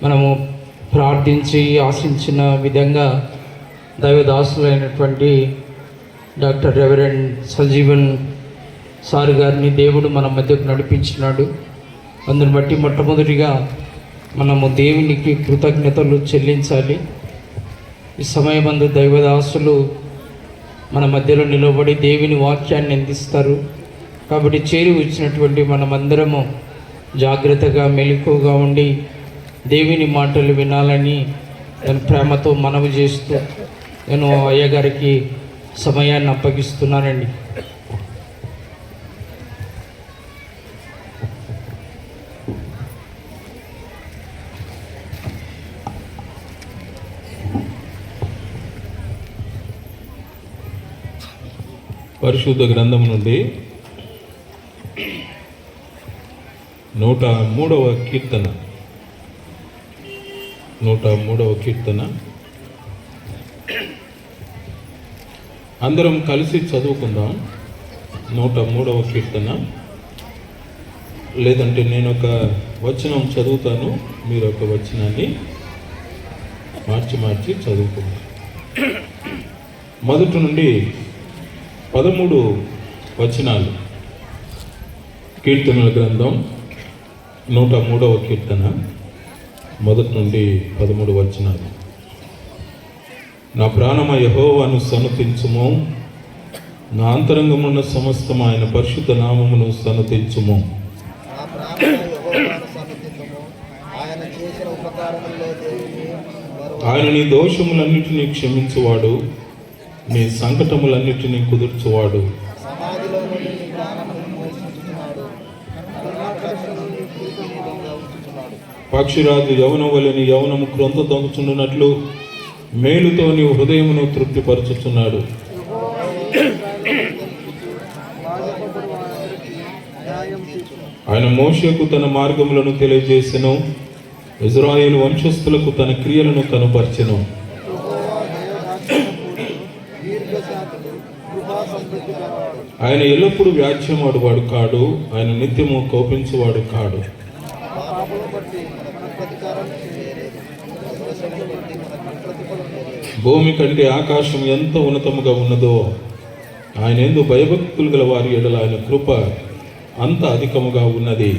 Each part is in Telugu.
మనము ప్రార్థించి ఆశించిన విధంగా దైవదాసులైనటువంటి డాక్టర్ రెవరెండ్ సంజీవన్ సార్ గారిని దేవుడు మన మధ్యకు నడిపించినాడు. అందుని బట్టి మొట్టమొదటిగా మనము దేవునికి కృతజ్ఞతలు చెల్లించాలి. ఈ సమయమందు దైవదాసులు మన మధ్యలో నిలబడి దేవుని వాక్యాన్ని అందిస్తారు. కాబట్టి చేరి వచ్చినటువంటి మనమందరము జాగ్రత్తగా మెలకువగా ఉండి దేవుని మాటలు వినాలని నేను ప్రేమతో మనవి చేస్తూ నేను అయ్యగారికి సమయాన్ని అప్పగిస్తున్నానండి. పరిశుద్ధ గ్రంథం నుండి 103వ కీర్తన 103వ కీర్తన అందరం కలిసి చదువుకుందాం. 103వ కీర్తన, లేదంటే నేను ఒక వచనం చదువుతాను, మీరు ఒక వచనాన్ని మార్చి చదువుకుందాం. మొదటి నుండి 13 వచనాలు. కీర్తనల గ్రంథం 103వ కీర్తన మొదటి నుండి 13 వచనాలు. నా ప్రాణమ యెహోవాను సన్నతించుము, నా అంతరంగమున్న సమస్తం ఆయన పరిశుద్ధ నామమును సన్నతించుము. ఆయన నీ దోషములన్నిటినీ క్షమించువాడు, నీ సంకటములన్నిటినీ కుదుర్చువాడు. పక్షిరాజు యవనం వలని యవనము క్రొంత దొంగచుండునట్లు మేలుతో నీ హృదయమును తృప్తిపరచుచున్నాడు. ఆయన మోషేకు తన మార్గములను తెలియజేసెను, ఇశ్రాయేలు వంశస్థులకు తన క్రియలను కనుపర్చెను. ఆయన ఎల్లప్పుడూ వ్యాజ్యమాడువాడు కాడు, ఆయన నిత్యము కోపించువాడు కాడు. భూమి కంటే ఆకాశం ఎంత ఉన్నతముగా ఉన్నదో ఆయన యందు భయభక్తులు గల వారి ఎడల ఆయన కృప అంత అధికముగా ఉన్నది.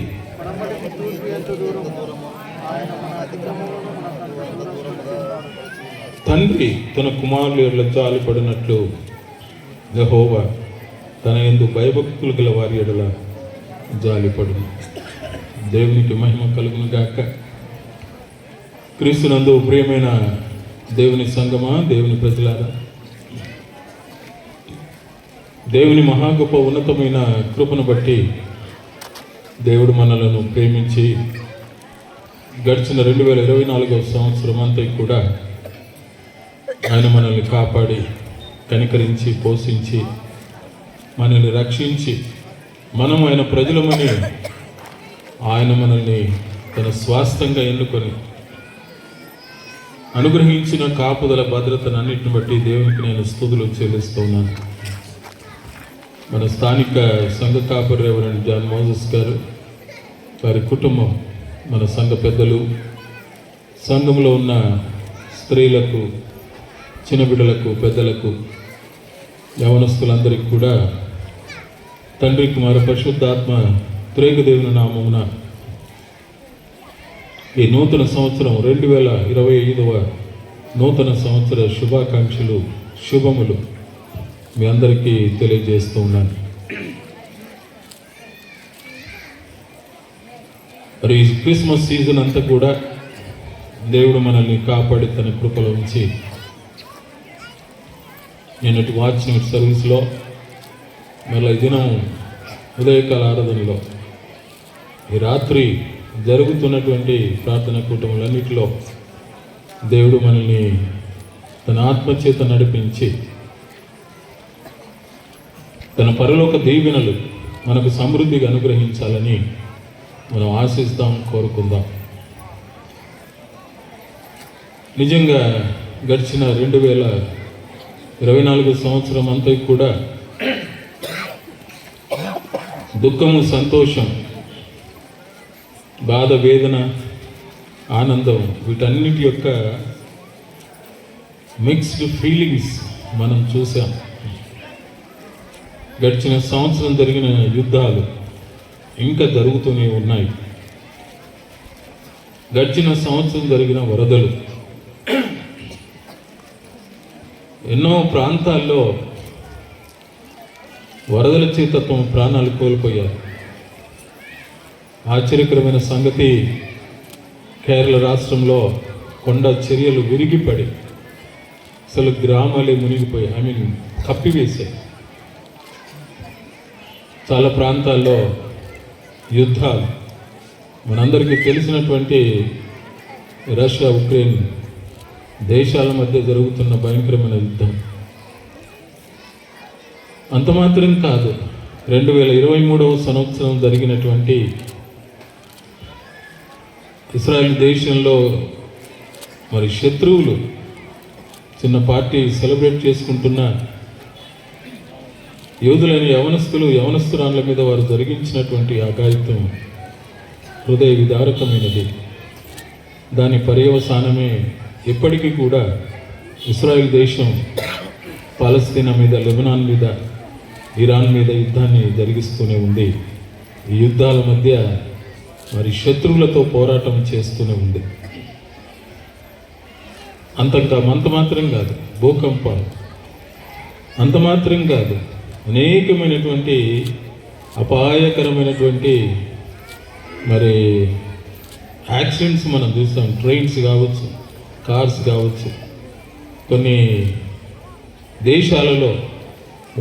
తండ్రి తన కుమారుల ఎడల జాలిపడినట్లు యెహోవా తన యందు భయభక్తులు గల వారి ఎడల జాలిపడును. దేవునికి మహిమ కలుగును గాక. క్రీస్తునందు ప్రియమైన దేవుని సంగమా, దేవుని ప్రజలారా, దేవుని మహా గొప్ప ఉన్నతమైన కృపను బట్టి దేవుడు మనలను ప్రేమించి గడిచిన 2024వ సంవత్సరం అంతా కూడా ఆయన మనల్ని కాపాడి కనికరించి పోషించి మనల్ని రక్షించి మనం ఆయన ప్రజలమని ఆయన మనల్ని తన స్వాస్థంగా ఎన్నుకొని అనుగ్రహించిన కాపుదల భద్రతను అన్నిటిని బట్టి దేవునికి నేను స్తుతులు చెల్లిస్తున్నాను. మన స్థానిక సంఘ కాపరి రెవరెండ్ జాన్ మోజెస్ గారు, వారి కుటుంబం, మన సంఘ పెద్దలు, సంఘంలో ఉన్న స్త్రీలకు, చిన్న బిడ్డలకు, పెద్దలకు, యవనస్తులందరికీ కూడా తండ్రి కుమార పరిశుద్ధాత్మ త్రేక దేవుని నామమున ఈ నూతన సంవత్సరం 2025వ నూతన సంవత్సర శుభాకాంక్షలు, శుభములు మీ అందరికీ తెలియజేస్తూ ఉన్నాను. మరి ఈ క్రిస్మస్ సీజన్ అంతా కూడా దేవుడు మనల్ని కాపాడి తన కృపలో ఉంచి నిన్నటి వాచ్ నైట్ సర్వీస్లో, మళ్ళీ దినం ఉదయకాల ఆరాధనలో, ఈ రాత్రి జరుగుతున్నటువంటి ప్రార్థన కూటములన్నిటిలో దేవుడు మనల్ని తన ఆత్మచేత నడిపించి తన పరలోక దీవెనలు మనకు సమృద్ధిగా అనుగ్రహించాలని మనం ఆశిస్తాం, కోరుకుందాం. నిజంగా గడిచిన 2024 సంవత్సరం అంతా కూడా దుఃఖము, సంతోషం, బాధ, వేదన, ఆనందం, వీటన్నిటి యొక్క మిక్స్డ్ ఫీలింగ్స్ మనం చూసాం. గడిచిన సంవత్సరం జరిగిన యుద్ధాలు ఇంకా జరుగుతూనే ఉన్నాయి. గడిచిన సంవత్సరం జరిగిన వరదలు, ఎన్నో ప్రాంతాల్లో వరదల చేత తమ ప్రాణాలు కోల్పోయారు. ఆశ్చర్యకరమైన సంగతి, కేరళ రాష్ట్రంలో కొండ చర్యలు విరిగిపడి అసలు గ్రామాలే మునిగిపోయాయి, కప్పివేశాయి. చాలా ప్రాంతాల్లో యుద్ధాలు, మనందరికీ తెలిసినటువంటి రష్యా ఉక్రెయిన్ దేశాల మధ్య జరుగుతున్న భయంకరమైన యుద్ధం. అంత మాత్రం కాదు, 2023వ సంవత్సరం జరిగినటువంటి ఇస్రాయేల్ దేశంలో మరి శత్రువులు చిన్న పార్టీ సెలబ్రేట్ చేసుకుంటున్న యోధులైన యవనస్తురాళ్ళ మీద వారు జరిగించినటువంటి ఆఘాయిత్యం హృదయ విదారకమైనది. దాని పర్యవసానమే ఇప్పటికీ కూడా ఇస్రాయేల్ దేశం పాలస్తీనా మీద, లెబనాన్ మీద, ఇరాన్ మీద యుద్ధాన్ని జరిగిస్తూనే ఉంది. ఈ యుద్ధాల మధ్య మరి శత్రువులతో పోరాటం చేస్తూనే ఉంది. అంత మాత్రం కాదు, భూకంపాలు, అంత మాత్రం కాదు, అనేకమైనటువంటి అపాయకరమైనటువంటి మరి యాక్సిడెంట్స్ మనం చూస్తాం. ట్రైన్స్ కావచ్చు, కార్స్ కావచ్చు. కొన్ని దేశాలలో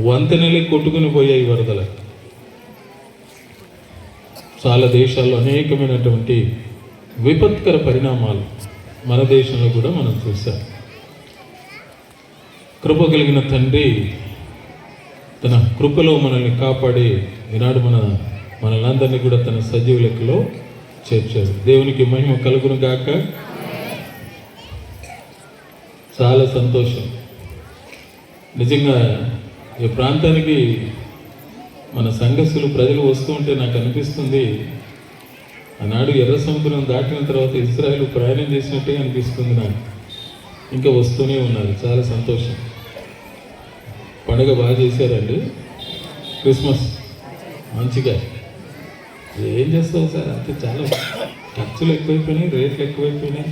వంతెనలే కొట్టుకుని పోయాయి వరదలు. చాలా దేశాల్లో అనేకమైనటువంటి విపత్కర పరిణామాలు మన దేశంలో కూడా మనం చూసాం. కృప కలిగిన తండ్రి తన కృపలో మనల్ని కాపాడి ఈనాడు మనల్ని కూడా తన సజీవ లెక్కలో చేర్చారు. దేవునికి మహిమ కలుగును గాక. చాలా సంతోషం. నిజంగా ఈ ప్రాంతానికి మన సంఘస్థులు ప్రజలు వస్తూ ఉంటే నాకు అనిపిస్తుంది, ఆనాడు ఎర్ర సముద్రం దాటిన తర్వాత ఇజ్రాయెల్ ప్రయాణం చేసినట్టే అనిపిస్తుంది నాకు. ఇంకా వస్తూనే ఉన్నారు. చాలా సంతోషం. పండుగ బాగా చేశారండి. క్రిస్మస్ మంచిగా. ఏం చేస్తావు సార్, అంతే చాలా ఖర్చులు ఎక్కువైపోయినాయి, రేట్లు ఎక్కువైపోయినాయి.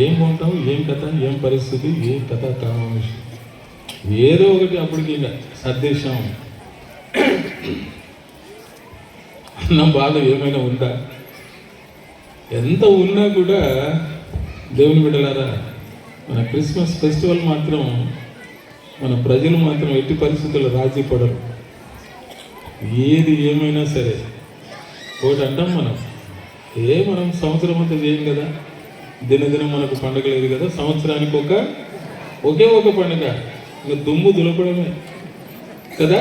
ఏం కొంటాం, ఏం కథ, ఏం పరిస్థితి, ఏం కథ కామేషం, ఏదో ఒకటి అప్పటికి ఇంకా సర్దేశం అన్న బాధ ఏమైనా ఉందా? ఎంత ఉన్నా కూడా దేవుని బిడ్డలారా, మన క్రిస్మస్ ఫెస్టివల్ మాత్రం మన ప్రజలు మాత్రం ఎట్టి పరిస్థితుల్లో రాజీ పడరు. ఏది ఏమైనా సరే ఒకటి అంటాం, మనం సంవత్సరం అంతా చేయం కదా, దినదినం మనకు పండుగ లేదు కదా, సంవత్సరానికి ఒకే ఒక పండుగ, ఇంకా దుమ్ము దులపడమే కదా.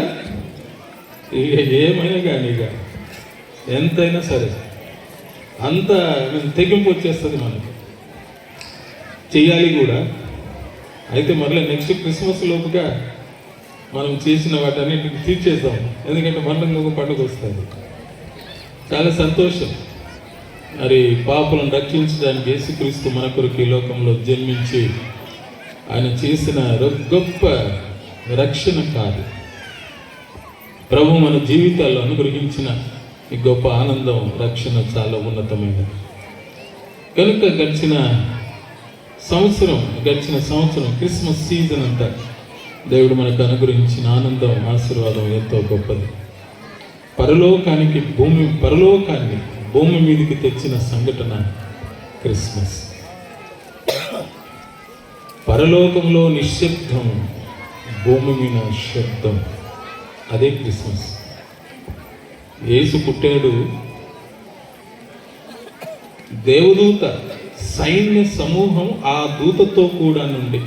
ఇక ఏమైనా కానీ ఇక ఎంతైనా సరే అంత తెగింపు వచ్చేస్తుంది మనకి, చెయ్యాలి కూడా. అయితే మరలా నెక్స్ట్ క్రిస్మస్ లోపుగా మనం చేసిన వాటన్నిటిని తీర్చేద్దాం, ఎందుకంటే మరలా ఇంకొక పండుగ వస్తుంది. చాలా సంతోషం. మరి పాపులను రక్షించడానికి యేసుక్రీస్తు మన కొరకు ఈ లోకంలో జన్మించి ఆయన చేసిన గొప్ప రక్షణ కాదు, ప్రభు మన జీవితాల్లో అనుగ్రహించిన ఈ గొప్ప ఆనందం, రక్షణ చాలా ఉన్నతమైనది. కనుక గడిచిన సంవత్సరం క్రిస్మస్ సీజన్ అంతా దేవుడు మనకు అనుగ్రహించిన ఆనందం, ఆశీర్వాదం ఎంతో గొప్పది. పరలోకాన్ని భూమి మీదకి తెచ్చిన సంఘటన క్రిస్మస్. పరలోకంలో నిశ్శబ్దం, భూమి మీద శబ్దం, అదే క్రిస్మస్. యేసు పుట్టాడు. దేవదూత సైన్య సమూహం ఆ దూతతో కూడా నుండి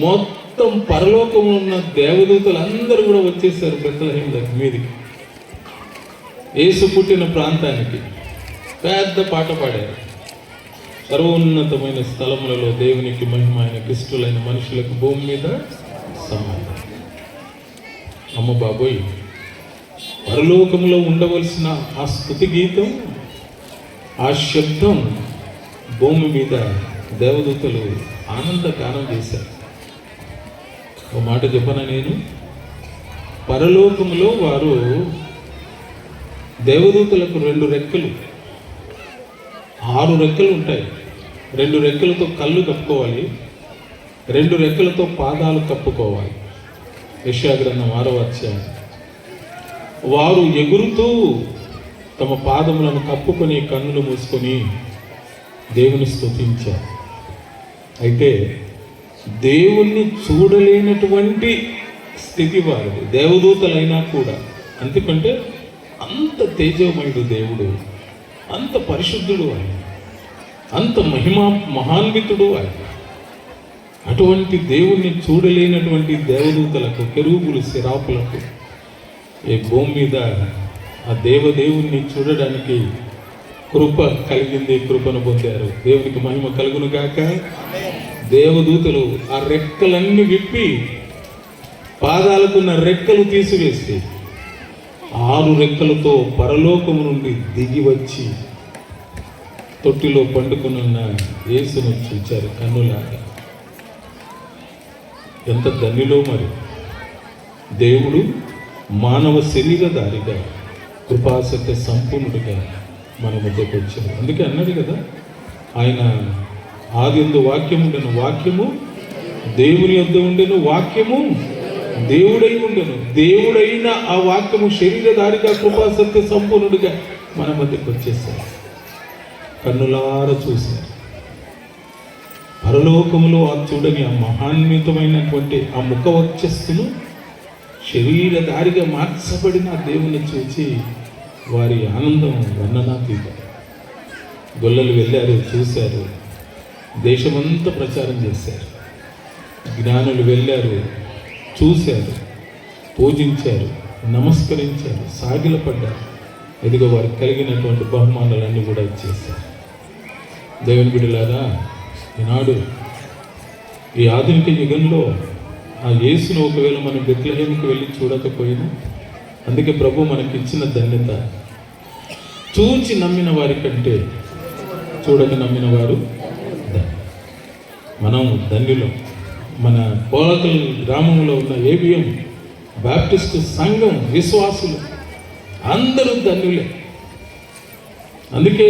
మొత్తం పరలోకంలో ఉన్న దేవదూతలు అందరూ కూడా వచ్చేసారు బెత్లెహేం దగ్గర మీదకి, యేసు పుట్టిన ప్రాంతానికి. పెద్ద పాట పాడారు. సర్వోన్నతమైన స్థలములలో దేవునికి మహిమ, ఆయనకి ఇష్టలైన మనుషులకు భూమి మీద సమాధానం. అమ్మ బాబోయ్, పరలోకంలో ఉండవలసిన ఆ స్తుతి గీతం, ఆ శబ్దం భూమి మీద దేవదూతలు ఆనందగానం చేశారు. ఒక మాట చెప్పనా, నేను పరలోకములో వారు దేవదూతలకు 2 రెక్కలు, 6 రెక్కలు ఉంటాయి. 2 రెక్కలతో కళ్ళు కప్పుకోవాలి, 2 రెక్కలతో పాదాలు కప్పుకోవాలి. యెషయా గ్రంథం 6వ అధ్యాయం. వారు ఎగురుతూ తమ పాదములను కప్పుకొని కన్నులు మూసుకొని దేవుని స్తుతించారు. అయితే దేవుణ్ణి చూడలేనటువంటి స్థితి వారిది, దేవదూతలైనా కూడా. ఎందుకంటే అంత తేజోమయుడు దేవుడు, అంత పరిశుద్ధుడు ఆయన, అంత మహాన్వితుడు ఆయన. అటువంటి దేవుణ్ణి చూడలేనటువంటి దేవదూతలకు, కెరూబులు, శిరాపులకు ఈ భూమి మీద ఆ దేవదేవుణ్ణి చూడడానికి కృప కలిగింది, కృపను పొందారు. దేవునికి మహిమ కలుగును గాక. దేవదూతలు ఆ రెక్కలన్నీ విప్పి పాదాలకున్న రెక్కలు తీసివేసి 6 రెక్కలతో పరలోకము నుండి దిగి వచ్చి తొట్టిలో పండుకునున్న యేసును చూచారు కన్నులాగా. ఎంత ధన్యులో మరి. దేవుడు మానవ శరీరధారిగా, కృపాసత్య సంపూర్ణుడిగా మన మధ్యకు వచ్చాడు. అందుకే అన్నాడు కదా, ఆయన ఆదియందు వాక్యము ఉండెను, వాక్యము దేవుని యొద్ద ఉండెను, వాక్యము దేవుడై ఉండెను. దేవుడైన ఆ వాక్యము శరీరధారిగా, కృపాసత్య సంపూర్ణుడిగా మన మధ్యకు వచ్చేసాడు. కన్నులార చూశారు. పరలోకములో ఆ చూడని ఆ మహాన్వితమైనటువంటి ఆ ముఖ వచ్చస్సును శరీరధారిగా మార్చబడిన దేవుని చూచి వారి ఆనందం వర్ణనాతీతం. గొల్లలు వెళ్ళారు, చూశారు, దేశమంతా ప్రచారం చేశారు. జ్ఞానులు వెళ్ళారు, చూశారు, పూజించారు, నమస్కరించారు, సాగిలపడ్డారు. ఇదిగో వారికి కలిగినటువంటి బహుమానాలన్నీ కూడా ఇచ్చేశారు. దేవుని బిడ్డలారా, ఈనాడు ఈ ఆధునిక యుగంలో ఆ యేసును ఒకవేళ మనం బెత్లెహేముకి వెళ్ళి చూడకపోయినా, అందుకే ప్రభు మనకి ఇచ్చిన ధన్యత, చూచి నమ్మిన వారి కంటే చూడక నమ్మిన వారు మనం ధన్యులం. మన పోలకల్ గ్రామంలో ఉన్న ఏబిఎం బాప్టిస్టు సంఘం విశ్వాసులు అందరూ ధన్యులే. అందుకే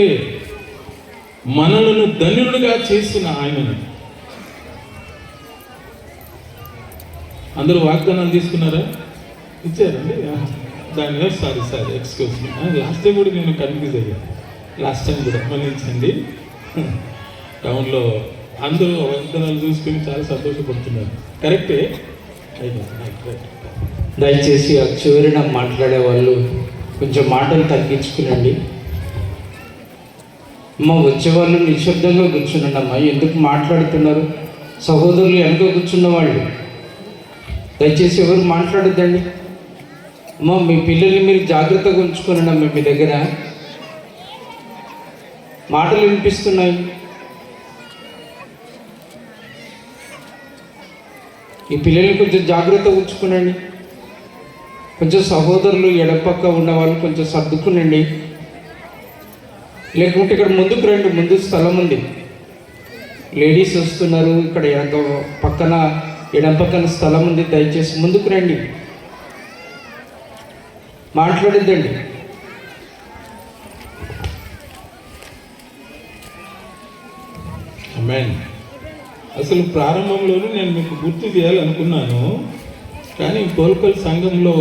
మనలను ధన్యులుగా చేసిన ఆయనను అందరూ వాగ్దానాలు తీసుకున్నారా? ఇచ్చారండి. దాని sorry excuse me, last time కూడా నేను కన్ఫ్యూజ్ అయ్యాను. లాస్ట్ టైం కూడా మన్నించండి. టౌన్లో అందరూ వాగ్దానాలు చూసుకుని చాలా సంతోషపడుతున్నారు. కరెక్టే. దయచేసి ఆ చివరిన మాట్లాడే వాళ్ళు కొంచెం మాటలు తగ్గించుకునండి. అమ్మ, వచ్చేవాళ్ళు నిశ్శబ్దంగా కూర్చునండి. అమ్మా, ఎందుకు మాట్లాడుతున్నారు? సహోదరులు వెనక కూర్చున్న వాళ్ళు దయచేసి ఎవరు మాట్లాడొద్దండి. అమ్మ, మీ పిల్లల్ని మీరు జాగ్రత్తగా ఉంచుకోనండి. అమ్మ, మీ దగ్గర మాటలు వినిపిస్తున్నాయి. ఈ పిల్లల్ని కొంచెం జాగ్రత్తగా ఉంచుకునండి. కొంచెం సహోదరులు ఎడపక్క ఉన్న వాళ్ళు కొంచెం సర్దుకునండి. లేకుంటే ఇక్కడ ముందుకు రండి, ముందు స్థలం ఉంది. లేడీస్ వస్తున్నారు. ఇక్కడ పక్కన ఎడం పక్కన స్థలం ఉంది. దయచేసి ముందుకు రండి, మాట్లాడద్దండి. ఆమేన్. అసలు ప్రారంభంలోనూ నేను మీకు గుర్తు చేయాలనుకున్నాను, కానీ కోల్కల్ సంఘంలో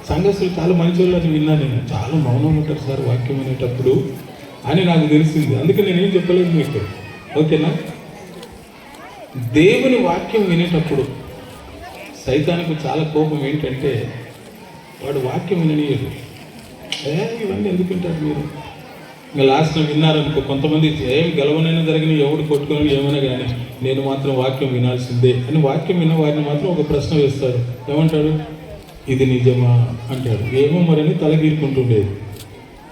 సంఘస్థులు చాలా మంచి వాళ్ళని విన్నాను. నేను చాలా మౌనం ఉంటారు సార్ వాక్యం అనేటప్పుడు అని నాకు తెలిసింది. అందుకే నేనేం చెప్పలేదు మీకు. ఓకేనా? దేవుని వాక్యం వినేటప్పుడు సైతానికి చాలా కోపం ఏంటంటే, వాడు వాక్యం విననీయడు. ఇవన్నీ ఎందుకు వింటారు మీరు? ఇంకా లాస్ట్లో విన్నారనుకో, కొంతమంది ఏం గెలవనైనా జరిగిన, ఎవడు కొట్టుకొని ఏమైనా కానీ నేను మాత్రం వాక్యం వినాల్సిందే అని వాక్యం విన్న వారిని మాత్రం ఒక ప్రశ్న వేస్తాడు. ఏమంటాడు? ఇది నిజమా అంటాడు. ఏమో మరని తలగీరుకుంటుండేది.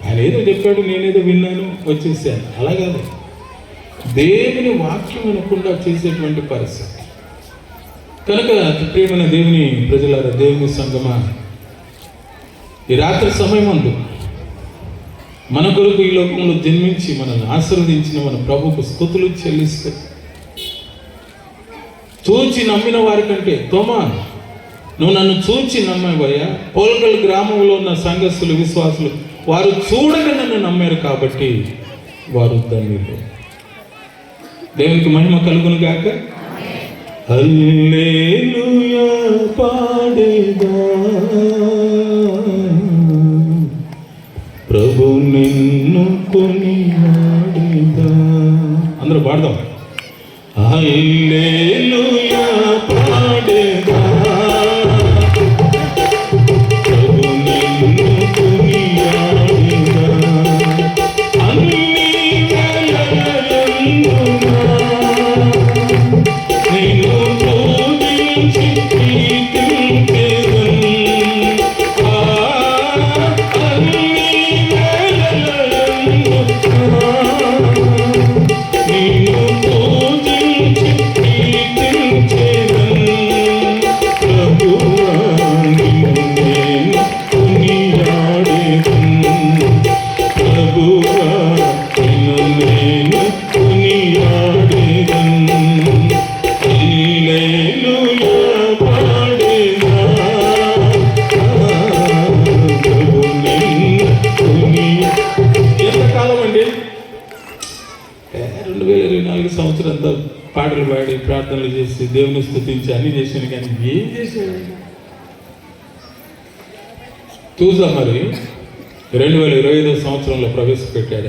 ఆయన ఏదో చెప్పాడు, నేనేదో విన్నాను, వచ్చేసాను. అలా కాదు, దేవుని వాక్యం వినకుండా చేసేటువంటి పరిస్థితి. కనుక ప్రియమైన దేవుని ప్రజలారా, దేవుని సంగమా, ఈ రాత్రి సమయం అందు మన కొరకు ఈ లోకంలో జన్మించి మనల్ని ఆశీర్వదించిన మన ప్రభువుకు స్తుతులు చెల్లిస్తూ, చూచి నమ్మిన వారి కంటే, తోమా నువ్వు నన్ను చూచి నమ్మావయ్యా, పోల్గల్ గ్రామంలో ఉన్న సంఘస్థులు విశ్వాసులు వారు చూడగా నన్ను నమ్మారు కాబట్టి వారు ధన్యులు. దేవునికి మహిమ కలుగును గాక. హల్లెలూయా పాడేదా, ప్రభు నిన్ను కొనియాడేదా. అందరూ పాడదాం. హల్లెలూయా పాడేదా, ప్రభు నిన్ను కొనియాడేదా. అన్ని వేళలందునా నిన్ను పూజించి కీర్తించెదను. అన్ని వేళలందునా నిన్ను పూజించి కీర్తించెదను. ప్రభువా నిన్ను నేను కొనియాడెదను. ప్రభువా నిన్ను నేను కొనియాడెదను. హల్లెలూయా పాడేదా, ప్రభు నిన్ను ఎంతకాలం అండి? 2024 సంవత్సరం అంతా పాటలు పాడి ప్రార్థనలు చేసి దేవుని స్తుతించి అన్ని చేశాను, కానీ ఏం చేశాడు? చూద్దాం. మరి 2025 సంవత్సరంలో ప్రవేశపెట్టాడు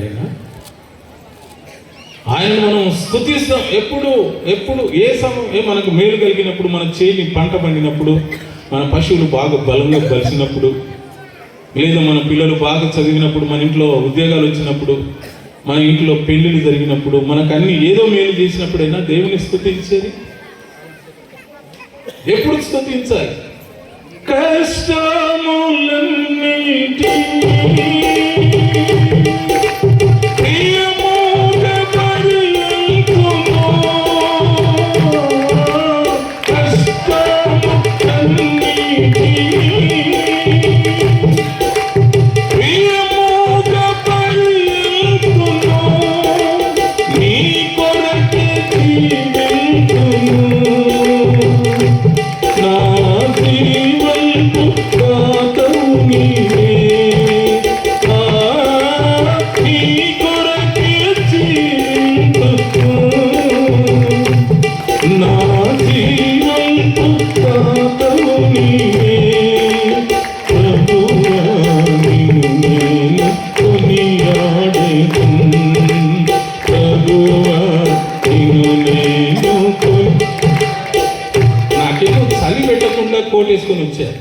ఆయన మనం స్తుతిస్తాం. ఎప్పుడు ఎప్పుడు ఏ సమయం మనకు మేలు కలిగినప్పుడు, మన చేని పంట పండినప్పుడు, మన పశువులు బాగా బలంగా బలిసినప్పుడు, లేదా మన పిల్లలు బాగా చదివినప్పుడు, మన ఇంట్లో ఉద్యోగాలు వచ్చినప్పుడు, మన ఇంట్లో పెళ్ళిళ్ళు జరిగినప్పుడు, మనకు అన్ని ఏదో మేలు చేసినప్పుడైనా దేవుని స్తుతించేది. ఎప్పుడు స్తుతించాలి? కష్టములన్నిటినీ ప్రియముగా పరిగెత్తుము. కష్టములన్నిటినీ ప్రియముగా పరిగెత్తుము. నీ కొరకే జీవింతును. నా జీవనపు దాతవు నీవే. నీ కొరకే జీవింతును. నా జీవనపు దాతవు నీవే. ప్రభువా నిన్ను నేను కొనియాడెదను. ప్రభువా నిన్ను నేను నాకేమో చలి పెట్టకుండా కోట్ వేసుకొని వచ్చారు.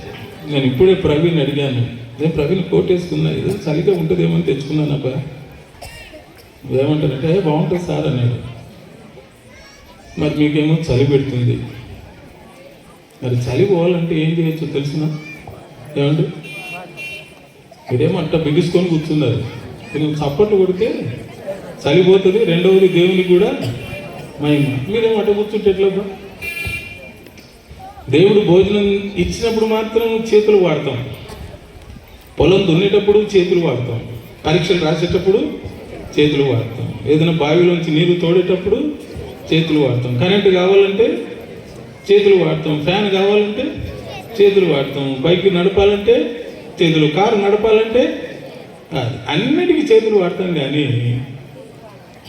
నేను ఇప్పుడే ప్రవీణ్ అడిగాను, నేను ప్రవీణ్ కోట్ వేసుకున్నా, ఏదో చలిగా ఉంటుందేమో అని తెచ్చుకున్నాను. అబ్బా ఏమంటారంటే బాగుంటుంది సార్ అన్నాడు. మరి మీకేమో చలి పెడుతుంది. మరి చలి పోవాలంటే ఏం చేయొచ్చు తెలిసిన? ఏమంటే మీరేమో అట్లా బిగుసుకొని కూర్చున్నారు. నేను చప్పట్లు కొడితే చలిపోతుంది. రెండవది దేవునికి కూడా మహిమ. మీరేమో అట్ట కూర్చుంటే ఎట్లా? దేవుడు భోజనం ఇచ్చినప్పుడు మాత్రం చేతులు వాడతాం, పొలం దున్నేటప్పుడు చేతులు వాడతాం, పరీక్షలు రాసేటప్పుడు చేతులు వాడతాం, ఏదైనా బావిలోంచి నీరు తోడేటప్పుడు చేతులు వాడతాం, కరెంటు కావాలంటే చేతులు వాడతాం, ఫ్యాన్ కావాలంటే చేతులు వాడతాం, బైక్ నడపాలంటే చేతులు, కారు నడపాలంటే అన్నిటికీ చేతులు వాడతాం. కానీ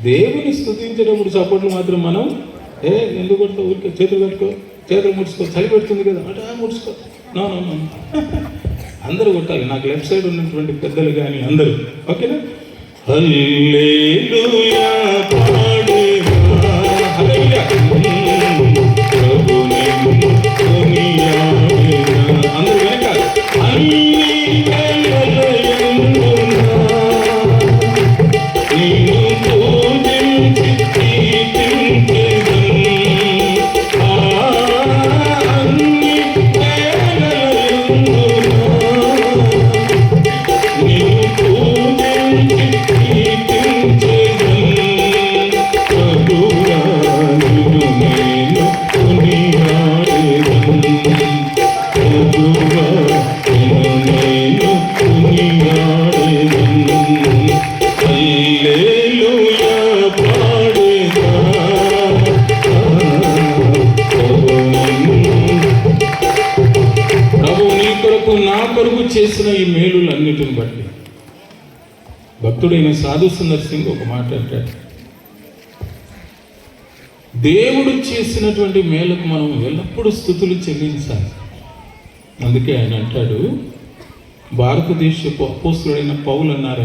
దేవుని స్తుతించేటప్పుడు సపోర్ట్లు మాత్రం మనం ఎందుకు కొడతావు? ఊరికే చేతులు కట్టుకో, చేతులు ముడుచుకో, చలి పెడుతుంది కదా అంటే ముడుచుకో. నో నో నో, అందరూ కొట్టాలి. నాకు లెఫ్ట్ సైడ్ ఉన్నటువంటి పెద్దలు కానీ అందరూ. ఓకేనా? హల్లెలూయా పాడేదా, హల్లెలూయా ప్రభు నిన్ను కొనియాడెదా. అందరూ వెనకాల. అన్ని వేళలందునా నిన్ను పూజించి కీర్తించెదను. అన్ని వేళలందునా నిన్ను పూజించి కీర్తించెదను. భక్తుడైన సాధు సుందర్ సింగ్ ఒక మాట అంటాడు, దేవుడు చేసినటువంటి మేలకు మనం ఎల్లప్పుడూ స్తుతులు చెల్లించాలి. అందుకే ఆయన అంటాడు, భారతదేశపు అపోస్తుడైన పౌలు అన్నారు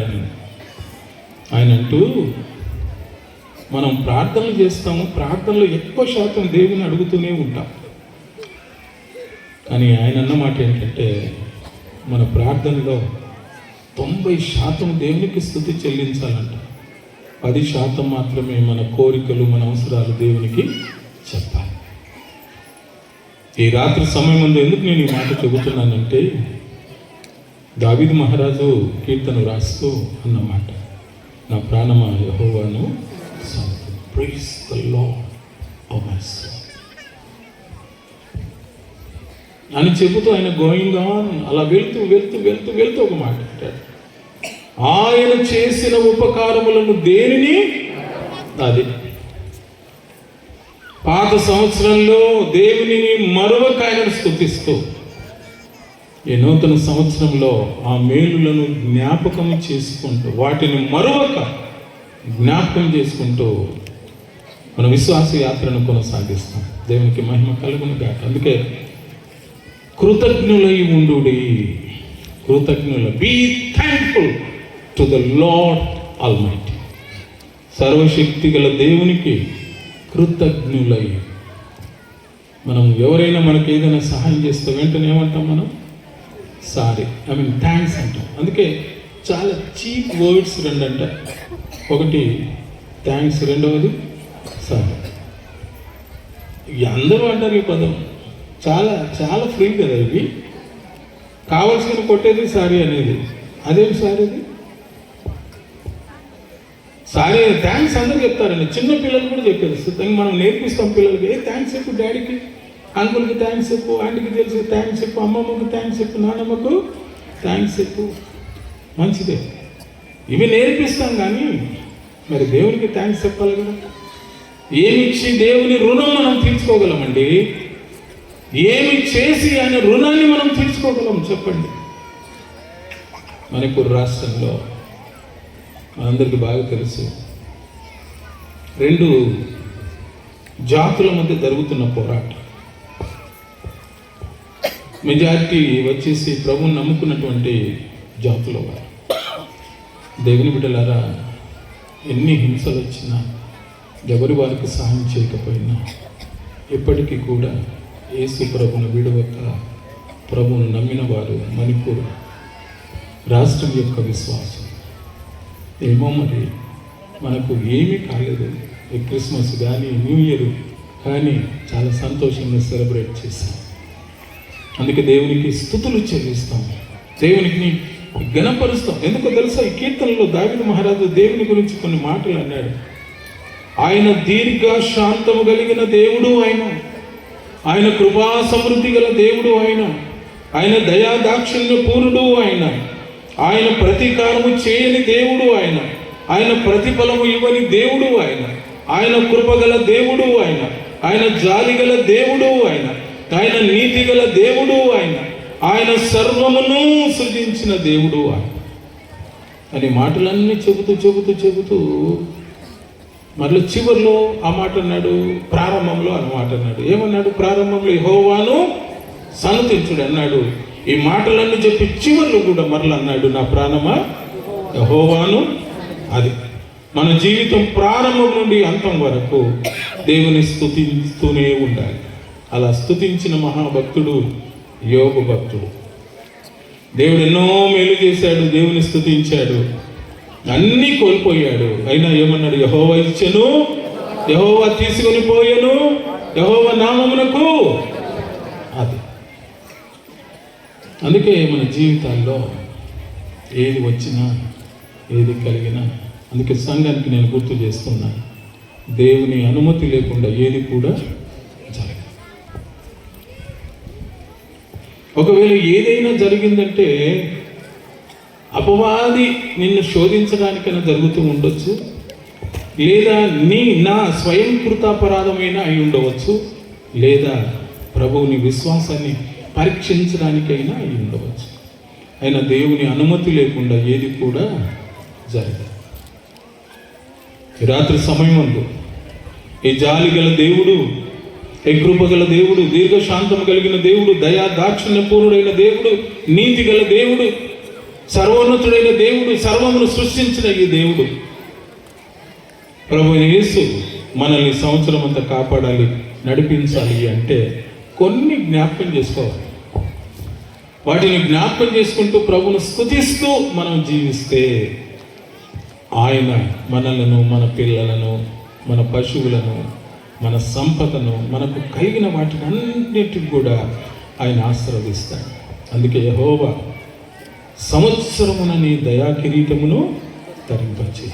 ఆయన అంటూ, మనం ప్రార్థనలు చేస్తాము, ప్రార్థనలు ఎక్కువ శాతం దేవుని అడుగుతూనే ఉంటాం. కానీ ఆయన అన్న మాట ఏంటంటే, మన ప్రార్థనలో 90% దేవునికి స్తుతి చెల్లించాలంట, 10% మాత్రమే మన కోరికలు, మన అవసరాలు దేవునికి చెప్పాలి. ఈ రాత్రి సమయం ముందు ఎందుకు నేను ఈ మాట చెబుతున్నానంటే, దావీదు మహారాజు కీర్తన రాస్తూ అన్నమాట, నా ప్రాణమా యెహోవాను praise the Lord O my soul అని చెబుతూ ఆయన గోయింగ్ ఆన్ అలా వెళ్తూ వెళ్తూ వెళ్తూ వెళ్తూ ఒక మాట అంటాడు, ఆయన చేసిన ఉపకారములను దేనిని, అది పాత సంవత్సరంలో దేవుని మరొక ఆయనను స్తుతిస్తూ, ఈ నూతన సంవత్సరంలో ఆ మేలులను జ్ఞాపకం చేసుకుంటూ, వాటిని మరొక జ్ఞాపకం చేసుకుంటూ మన విశ్వాస యాత్రను కొనసాగిస్తాం. దేవునికి మహిమ కలుగును గాక. అందుకే కృతజ్ఞులై ఉండుడి, be thankful to the Lord Almighty. సర్వశక్తి గల దేవునికి కృతజ్ఞులై. మనం ఎవరైనా మనకి ఏదైనా సహాయం చేస్తే వెంటనే ఏమంటాం మనం? సారీ, థ్యాంక్స్ అంటాం. అందుకే చాలా చీప్ వర్డ్స్ రెండు అంట, ఒకటి థ్యాంక్స్, రెండవది సారీ. అందరూ అంటారు ఈ పదం, చాలా చాలా ఫ్రీ కదా ఇవి. కావాల్సిన కొట్టేది సారీ అనేది, అదేం సారీ అది? సారీ థ్యాంక్స్ అందరూ చెప్తారండి, చిన్న పిల్లలు కూడా చెప్పారు. మనం నేర్పిస్తాం పిల్లలకి, థ్యాంక్స్ చెప్పు డాడీకి, అంకుల్కి థ్యాంక్స్ చెప్పు, ఆంటీకి తెలుసు థ్యాంక్స్ చెప్పు, అమ్మమ్మకి థ్యాంక్స్ చెప్పు, నాన్నమ్మకు థ్యాంక్స్ చెప్పు. మంచిదే, ఇవి నేర్పిస్తాం. కానీ మరి దేవునికి థ్యాంక్స్ చెప్పాలి కదా. ఏమిచ్చి దేవుని రుణం మనం తీర్చుకోగలమండి? ఏమి చేసి ఆయన రుణాన్ని మనం తీర్చుకోగలం చెప్పండి? మణిపూర్ రాష్ట్రంలో మనందరికీ బాగా తెలుసు, 2 జాతుల మధ్య జరుగుతున్న పోరాటం. మెజారిటీ వచ్చేసి ప్రభువుని నమ్ముకున్నటువంటి జాతుల వారు. దేవుని బిడ్డలారా, ఎన్ని హింసలు వచ్చినా, ఎవరి వారికి సహాయం చేయకపోయినా, ఇప్పటికీ కూడా యేసు ప్రభువును విడవక ప్రభువును నమ్మిన వారు మణిపూర్ రాష్ట్రం యొక్క విశ్వాసం. ఏమో మరి మనకు ఏమీ కాలేదు. ఈ క్రిస్మస్ కానీ న్యూ ఇయర్ కానీ చాలా సంతోషంగా సెలబ్రేట్ చేస్తాం. అందుకే దేవునికి స్తుతులు చెల్లిస్తాం, దేవునికి ఘనపరుస్తాం. ఎందుకో తెలుసా, ఈ కీర్తనలో దావీదు మహారాజు దేవుని గురించి కొన్ని మాటలు అన్నాడు. ఆయన దీర్ఘ శాంతము కలిగిన దేవుడు, ఆయన కృపా సమృద్ధి గల దేవుడు, ఆయన దయా దాక్షిణ్య పూర్ణుడు, ఆయన ప్రతీకారము చేయని దేవుడు, ఆయన ప్రతిఫలము ఇవ్వని దేవుడు, ఆయన కృపగల దేవుడు, ఆయన జాలి గల దేవుడు, ఆయన నీతి గల దేవుడు, ఆయన సర్వమును సృజించిన దేవుడు అని మాటలన్నీ చెబుతూ మరలా చివరిలో ఆ మాట అన్నాడు, ప్రారంభంలో ఆ మాట అన్నాడు. ఏమన్నాడు? ప్రారంభంలో యెహోవాను సన్నతించుడు అన్నాడు. ఈ మాటలన్నీ చెప్పి చివరిలో కూడా మరలా అన్నాడు, నా ప్రాణమా యెహోవాను. అది మన జీవితం ప్రారంభం నుండి అంతం వరకు దేవుని స్తుతిస్తూనే ఉండాలి. అలా స్తుతించిన మహాభక్తుడు యోబు భక్తుడు. దేవుడు ఎన్నో మేలు చేశాడు, దేవుని స్తుతించాడు, అన్నీ కోల్పోయాడు. అయినా ఏమన్నాడు? యెహోవా ఇచ్చెను, యెహోవా తీసుకొని పోయెను, యెహోవా నామమునకు. అది అందుకే మన జీవితాల్లో ఏది వచ్చినా, ఏది కలిగినా, అందుకే సంఘానికి నేను గుర్తు చేస్తున్నాను, దేవుని అనుమతి లేకుండా ఏది కూడా జరగదు. ఒకవేళ ఏదైనా జరిగిందంటే అపవాది నిన్ను శోధించడానికైనా జరుగుతూ ఉండొచ్చు, లేదా నా స్వయం కృతాపరాధమైన అయి ఉండవచ్చు, లేదా ప్రభువుని విశ్వాసాన్ని పరీక్షించడానికైనా అయి ఉండవచ్చు. అయినా దేవుని అనుమతి లేకుండా ఏది కూడా జరగదు. ఈ రాత్రి సమయం ఉంది, ఈ జాలి గల దేవుడు, ఈ కృప గల దేవుడు, దీర్ఘశాంతం కలిగిన దేవుడు, దయా దాక్షిణ్యపూర్ణుడైన దేవుడు, నీతి గల దేవుడు, సర్వోన్నతుడైన దేవుడు, సర్వమును సృష్టించిన ఈ దేవుడు ప్రభువైన యేసు మనల్ని సంవత్సరం అంతా కాపాడాలి, నడిపించాలి అంటే కొన్ని జ్ఞాపకం చేసుకోవాలి. వాటిని జ్ఞాపకం చేసుకుంటూ ప్రభువును స్తుతిస్తూ మనం జీవిస్తే ఆయన మనలను, మన పిల్లలను, మన పశువులను, మన సంపదను, మనకు కలిగిన వాటిని అన్నిటికి కూడా ఆయన ఆశీర్వదిస్తాడు. అందుకే యెహోవా సంవత్సరమున నీ దయా కిరీటమును ధరింపచే.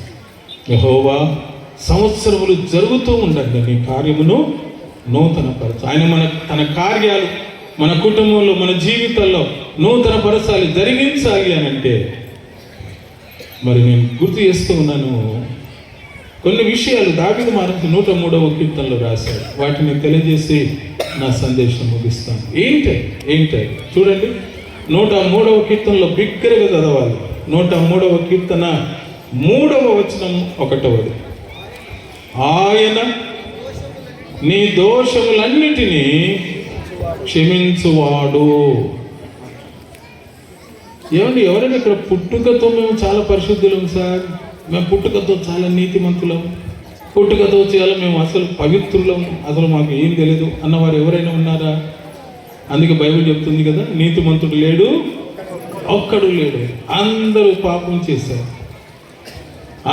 యెహోవా సంవత్సరములు జరుగుతూ ఉండగా నీ కార్యమును నూతనపరచు. ఆయన తన కార్యాలు మన కుటుంబంలో, మన జీవితాల్లో నూతనపరచాలి, జరిగించాలి అని అంటే మరి నేను గుర్తు చేస్తూ ఉన్నాను. కొన్ని విషయాలు దావీదు మహారాజు 103వ కీర్తనలో రాశాడు. వాటిని తెలియజేసి నా సందేశం ముగిస్తాను. ఏంటి చూడండి, 103వ కీర్తనలో బిగ్గరగా చదవాలి. 103వ కీర్తన 3వ వచనం 1. ఆయన నీ దోషములన్నిటినీ క్షమించువాడు. ఏమండి, ఎవరైనా ఇక్కడ పుట్టుకతో మేము చాలా పరిశుద్ధులం సార్, మేము పుట్టుకతో చాలా నీతిమంతులం, పుట్టుకతో చాలా మేము అసలు పవిత్రులం, అసలు మాకు ఏం తెలియదు అన్నవారు ఎవరైనా ఉన్నారా? అందుకే బైబిల్ చెప్తుంది కదా, నీతిమంతుడు లేడు, ఒక్కడు లేడు. అందరూ పాపం చేశారు.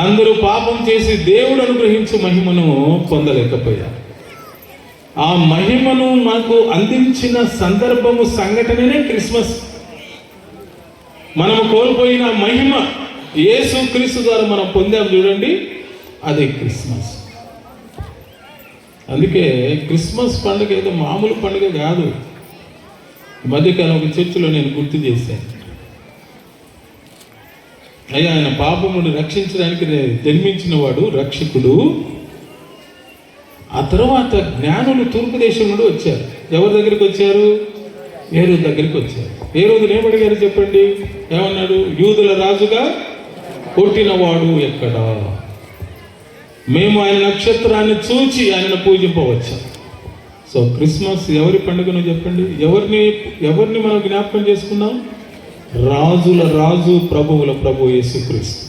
అందరూ పాపం చేసి దేవుడు అనుగ్రహించే మహిమను పొందలేకపోయారు. ఆ మహిమను మనకు అందించిన సందర్భము, సంఘటననే క్రిస్మస్. మనము కోల్పోయిన మహిమ యేసు క్రీస్తు ద్వారా మనం పొందాం చూడండి, అదే క్రిస్మస్. అందుకే క్రిస్మస్ పండుగ ఏదో మామూలు పండుగ కాదు. ఈ మధ్యకాలం ఒక చర్చిలో నేను గుర్తు చేశాను, అయ్యా ఆయన పాపమును రక్షించడానికి జన్మించిన వాడు రక్షకుడు. ఆ తర్వాత జ్ఞానులు తూర్పు దేశం నుండి వచ్చారు. ఎవరి దగ్గరికి వచ్చారు? హేరోదు దగ్గరికి వచ్చారు. హేరోదుని ఏమడిగారు చెప్పండి? ఏమన్నాడు? యూదుల రాజుగా పుట్టినవాడు ఎక్కడా? మేము ఆయన నక్షత్రాన్ని చూచి ఆయనను పూజింపవచ్చు. సో క్రిస్మస్ ఎవరి పండుగను చెప్పండి? ఎవరిని మనం జ్ఞాపకం చేసుకున్నాం? రాజుల రాజు, ప్రభువుల ప్రభు యేసుక్రీస్తు.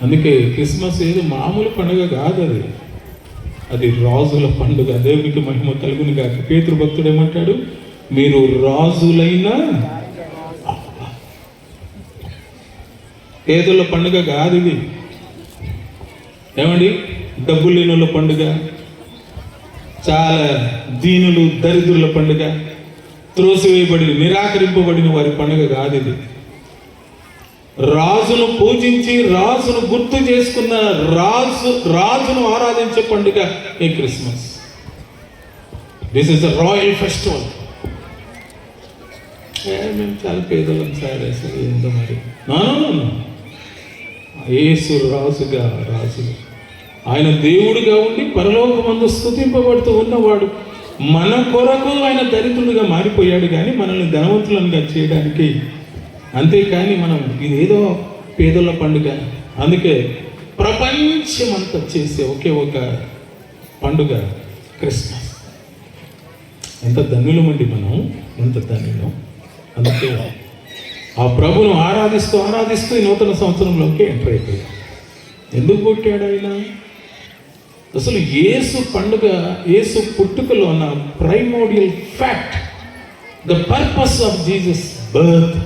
అందుకే క్రిస్మస్ ఏదో మామూలు పండుగ కాదు, అది రాజుల పండుగ. దేవునికి మహిమ కలుగును గాక. పేతురు భక్తుడు ఏమంటాడు? మీరు రాజులైన పేదల పండుగ కాదు ఇది. ఏమండి, డబ్బు లేనుల పండుగ, చాలా దీనులు దరిద్రుల పండుగ, త్రోసివేయబడిన నిరాకరింపబడిన వారి పండుగ కాదు ఇది. రాజును పూజించి రాజును గుర్తు చేసుకున్న రాజును ఆరాధించే పండుగ ఈ Christmas. This is the royal festival. మేము చాలా పేదలం సార్, అసలు ఏందో మరి. యేసు రాజుగా, ఆయన దేవుడిగా ఉండి పరలోకమందు స్తుతింపబడుతూ ఉన్నవాడు. మన కొరకు ఆయన దరిద్రుడిగా మారిపోయాడు, కానీ మనల్ని ధనవంతులంగా చేయడానికి. అంతేకాని మనం ఇదేదో పేదల పండుగ. అందుకే ప్రపంచమంతా చేసే ఒకే ఒక పండుగ క్రిస్మస్. ఎంత ధన్యులమండి మనం, ఎంత ధన్యులం. అందుకే ఆ ప్రభును ఆరాధిస్తూ ఈ నూతన సంవత్సరంలోకి ఎంటర్ అయిపోయాడు. ఎందుకు పుట్టాడు ఆయన? అసలు యేసు పండుగ, యేసు పుట్టుకలో ఉన్న primordial fact, the purpose of Jesus birth,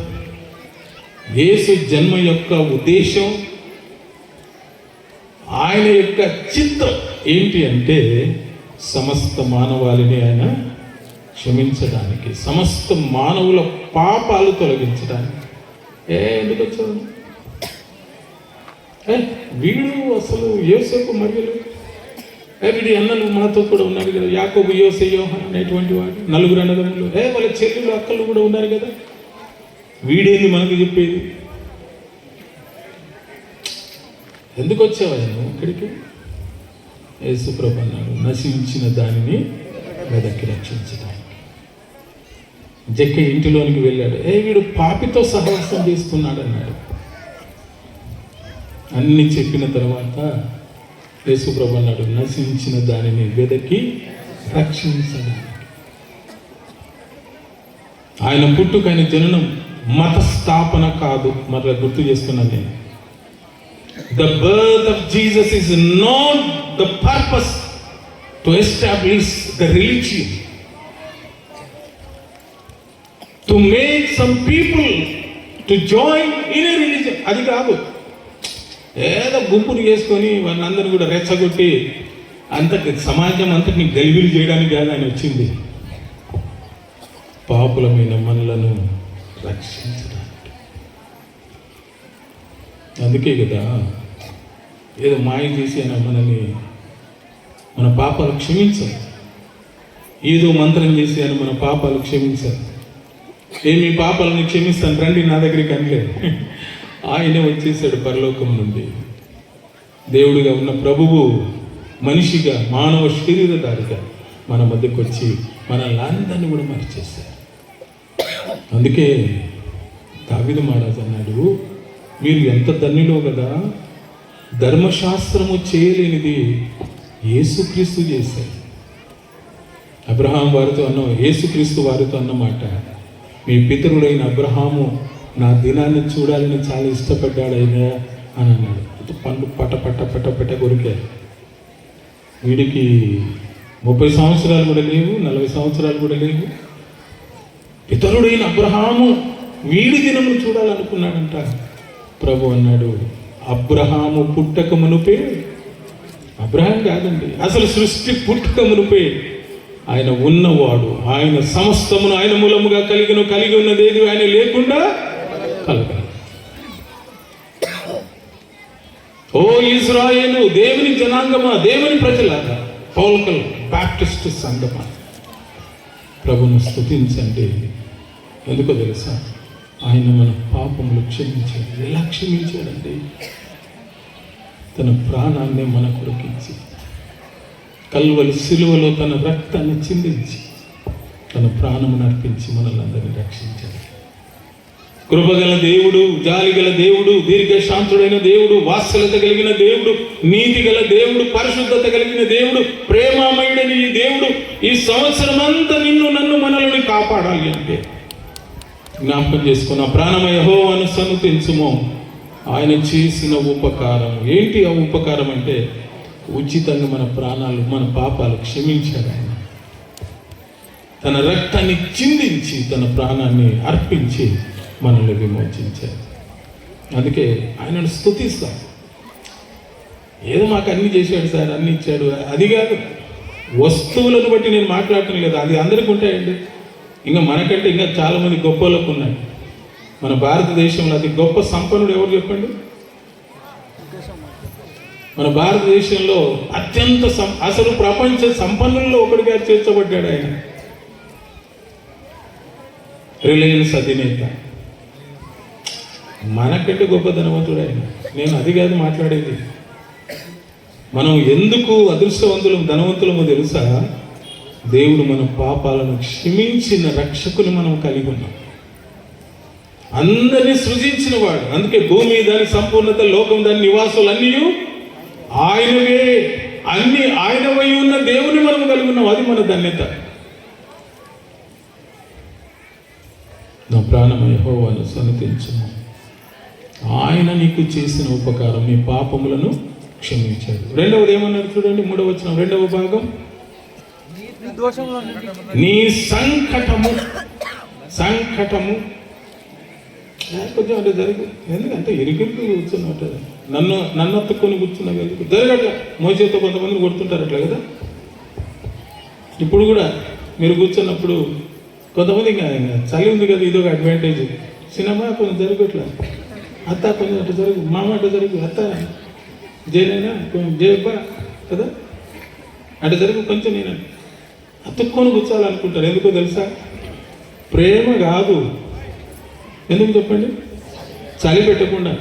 యేసు జన్మ యొక్క ఉద్దేశం, ఆయన యొక్క చిత్తం ఏంటి అంటే సమస్త మానవాళిని ఆయన క్షమించడానికి, సమస్త మానవుల పాపాలు తొలగించడానికి. ఎందుకు వచ్చాడు వీడు? అసలు యోసేపు మరియలు వీడి అన్నలు మనతో కూడా ఉన్నారు కదా, యాకోబు, యోసే, యోహాను అనేటువంటి వాడు, నలుగురు అన్నదమ్ములు. వాళ్ళ చెల్లెలు, అక్కలు కూడా ఉన్నారు కదా. వీడేంది మనకు చెప్పేది? ఎందుకు వచ్చావా నువ్వు ఇక్కడికి? యేసుప్రభు అన్నాడు, నశించిన దానిని వెదకి రక్షించడానికి. జక్క ఇంటిలోనికి వెళ్ళాడు. వీడు పాపితో సహవాసం చేస్తున్నాడు అన్నాడు. అన్ని చెప్పిన తర్వాత యేసుప్రభు అన్నాడు, నశించిన దానిని వెదకి రక్షించడానికి. ఆయన పుట్టుక, ఆయన జననం మత స్థాపన కాదు. మరలా గుర్తు చేస్తున్నాను నేను. The birth of Jesus is not the purpose to establish the religion, to make some people to join in a religion. అది కాదు. ఏదో గుంపులు చేసుకొని వాళ్ళందరూ కూడా రెచ్చగొట్టి సమాజం అంతటిని గలిబిలి చేయడానికి కాదు ఆయన వచ్చింది. పాపులమైన మనలను రక్షించడానికి. అందుకే కదా ఏదో మాయ చేసి ఆయన మనల్ని, మన పాపాలు క్షమించాలి. ఏదో మంత్రం చేసి ఆయన మన పాపాలు క్షమించాలి. మీ పాపాలను క్షమిస్తాను రండి నా దగ్గరికి అనలేదు. ఆయనే వచ్చేసాడు పరలోకం నుండి. దేవుడిగా ఉన్న ప్రభువు మనిషిగా, మానవ శరీరధారిగా మన మధ్యకు వచ్చి మనల్ని అందరినీ కూడా మరిచేశారు. అందుకే దావీదు మహారాజు అన్నాడు, మీరు ఎంత ధన్యులో కదా, ధర్మశాస్త్రము చేయలేనిది యేసుక్రీస్తు చేశారు. అబ్రహాం వారితో యేసుక్రీస్తు వారితో అన్నమాట, మీ పితరుడైన అబ్రహాము నా దినాన్ని చూడాలని చాలా ఇష్టపడ్డాడైనా అని అన్నాడు. పండు పట పట పట పట కొరికారు. వీడికి 30 సంవత్సరాలు కూడా లేవు, 40 సంవత్సరాలు కూడా లేవు. పితరుడైన అబ్రహాము వీడి దినమును చూడాలనుకున్నాడంట. ప్రభు అన్నాడు, అబ్రహాము పుట్టక మునుపే, అబ్రహాం కాదండి, అసలు సృష్టి పుట్టక మునుపే ఆయన ఉన్నవాడు, ఆయన సమస్తమును ఆయన మూలముగా కలిగి ఉన్నదేది ఆయన లేకుండా కలగదు. ఓ ఇజ్రాయేలు, దేవుని జనాంగమా, దేవుని ప్రజలారా, పౌల్కల్ బాప్టిస్ట్ సంఘమా, ప్రభును స్తుతించండి. ఎందుకో తెలుసా, ఆయన మన పాపములు క్షమించాడు. ఎలా క్షమించాడండి? తన ప్రాణాన్ని మన కొరకించి, కల్వలి సిలువలో తన రక్తాన్ని చిందించి, తన ప్రాణమును అర్పించి మనల్ని అందరినీ రక్షించాడు. కృపగల దేవుడు, జాలిగల దేవుడు, దీర్ఘశాంతుడైన దేవుడు, వాత్సల్యత కలిగిన దేవుడు, నీతి గల దేవుడు, పరిశుద్ధత కలిగిన దేవుడు, ప్రేమామయుడని ఈ దేవుడు ఈ సంవత్సరం అంతా నిన్ను నన్ను మనల్ని కాపాడాలి అంటే జ్ఞాపకం చేసుకున్న ప్రాణమ యెహోవాను సన్నుతించుము. ఆయన చేసిన ఉపకారం ఏంటి? ఆ ఉపకారం అంటే ఉచితంగా మన ప్రాణాలు, మన పాపాలు క్షమించాడు. ఆయన తన రక్తాన్ని చిందించి, తన ప్రాణాన్ని అర్పించి మనల్ని విమోచించారు. అందుకే ఆయనను స్తుతిస్తాం. ఏదో మాకు అన్ని చేశాడు సార్, అన్ని ఇచ్చాడు, అది కాదు. వస్తువులను బట్టి నేను మాట్లాడటం లేదు, అది అందరికీ ఉంటాయండి. ఇంకా మనకంటే ఇంకా చాలామంది గొప్ప వాళ్ళకు ఉన్నాయి. మన భారతదేశంలో అతి గొప్ప సంపన్నుడు ఎవరు చెప్పండి? మన భారతదేశంలో అత్యంత అసలు ప్రపంచ సంపన్నుల్లో ఒకటిగా చేర్చబడ్డాడు ఆయన. రిలయన్స్ అధినేత. మనకంటే గొప్ప ధనవంతుడు ఆయన. నేను అది కాదు మాట్లాడేది. మనం ఎందుకు అదృష్టవంతులం, ధనవంతులమో తెలుసా? దేవుడు మన పాపాలను క్షమించిన రక్షకుని మనం కలిగి ఉన్నాం. అందరినీ సృజించిన వాడు. అందుకే భూమి, దాని సంపూర్ణత, లోకం, దాని నివాసులు అన్నీ ఆయనవే. అన్ని ఆయనవై ఉన్న దేవుని మనం కలిగి ఉన్నాం. అది మన ధన్యత. నా ప్రాణము యెహోవాను సన్నుతించుము. ఆయన నీకు చేసిన ఉపకారం, నీ పాపములను క్షమించాడు. రెండవది ఏమన్నాడు చూడండి, 3వ వచనం 2వ భాగం, నీ సంకటము కొంచెం అంటే జరుగు. ఎందుకంటే ఇరుకిరికి కూర్చున్నట్టు నన్ను అత్తుకొని కూర్చున్నా ఎందుకు జరగట్లా. మోచేతో కొంతమంది కొడుతుంటారు అట్లా కదా. ఇప్పుడు కూడా మీరు కూర్చున్నప్పుడు కొంతమంది ఇంకా చలి ఉంది కదా, ఇదొక అడ్వాంటేజ్. సినిమా కొంచెం జరగట్లా, అత్త కొంచెం అట్లా జరుగు, మామ అట్లా జరుగు, అత్త జైనైనా కొంచెం జయబ్బ కదా అట్లా జరుగు, కొంచెం నేను అతుక్కొని కూర్చోాలనుకుంటారు. ఎందుకో తెలుసా? ప్రేమ కాదు. ఎందుకు చెప్పండి? చలి పెట్టకుండా.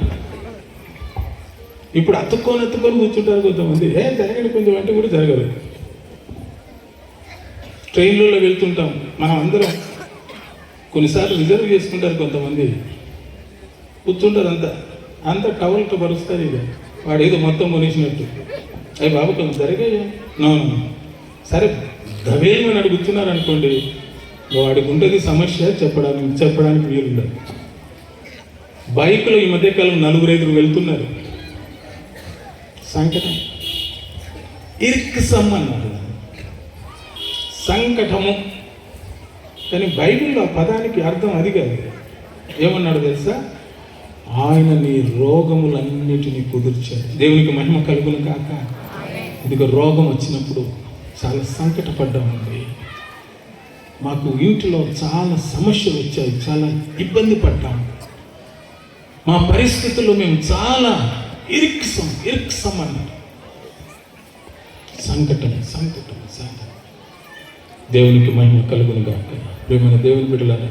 ఇప్పుడు అతుక్కొని కూర్చుంటారు కొంతమంది. జరగండి కొంచెం అంటే కూడా జరగదు. ట్రైన్లలో వెళ్తుంటాం మనం అందరం, కొన్నిసార్లు రిజర్వ్ చేసుకుంటారు కొంతమంది, కూర్చుంటారు అంతా. అంత టవల్తో పరుస్తారు. ఇక వాడు ఏదో మొత్తం కొనేసినట్టు. అయ్యి బాబు కొంచెం జరిగాయా సరే గవేమని అడుగుతున్నారు అనుకోండి, వాడికి ఉంటుంది సమస్య, చెప్పడానికి వీలుండదు. బైక్లో ఈ మధ్యకాలం 4-5 వెళ్తున్నారు. సంకటం ఇరుక్సం అన్నారు, సంకటము. కానీ బైబిల్లో ఆ పదానికి అర్థం అది కాదు. ఏమన్నాడు తెలుసా? ఆయన నీ రోగములన్నిటినీ కుదిర్చాడు. దేవునికి మహిమ కలుగును కాక. ఇదిగో రోగం వచ్చినప్పుడు చాలా సంకటపడ్డామండి. మాకు ఇంటిలో చాలా సమస్యలు వచ్చాయి, చాలా ఇబ్బంది పడ్డాం. మా పరిస్థితుల్లో మేము చాలా ఇరుక్సం అన్నారు. సంకటం. దేవునికి మహిమ కలుగును గాక. ప్రేమైన దేవుని బిడ్డలారా,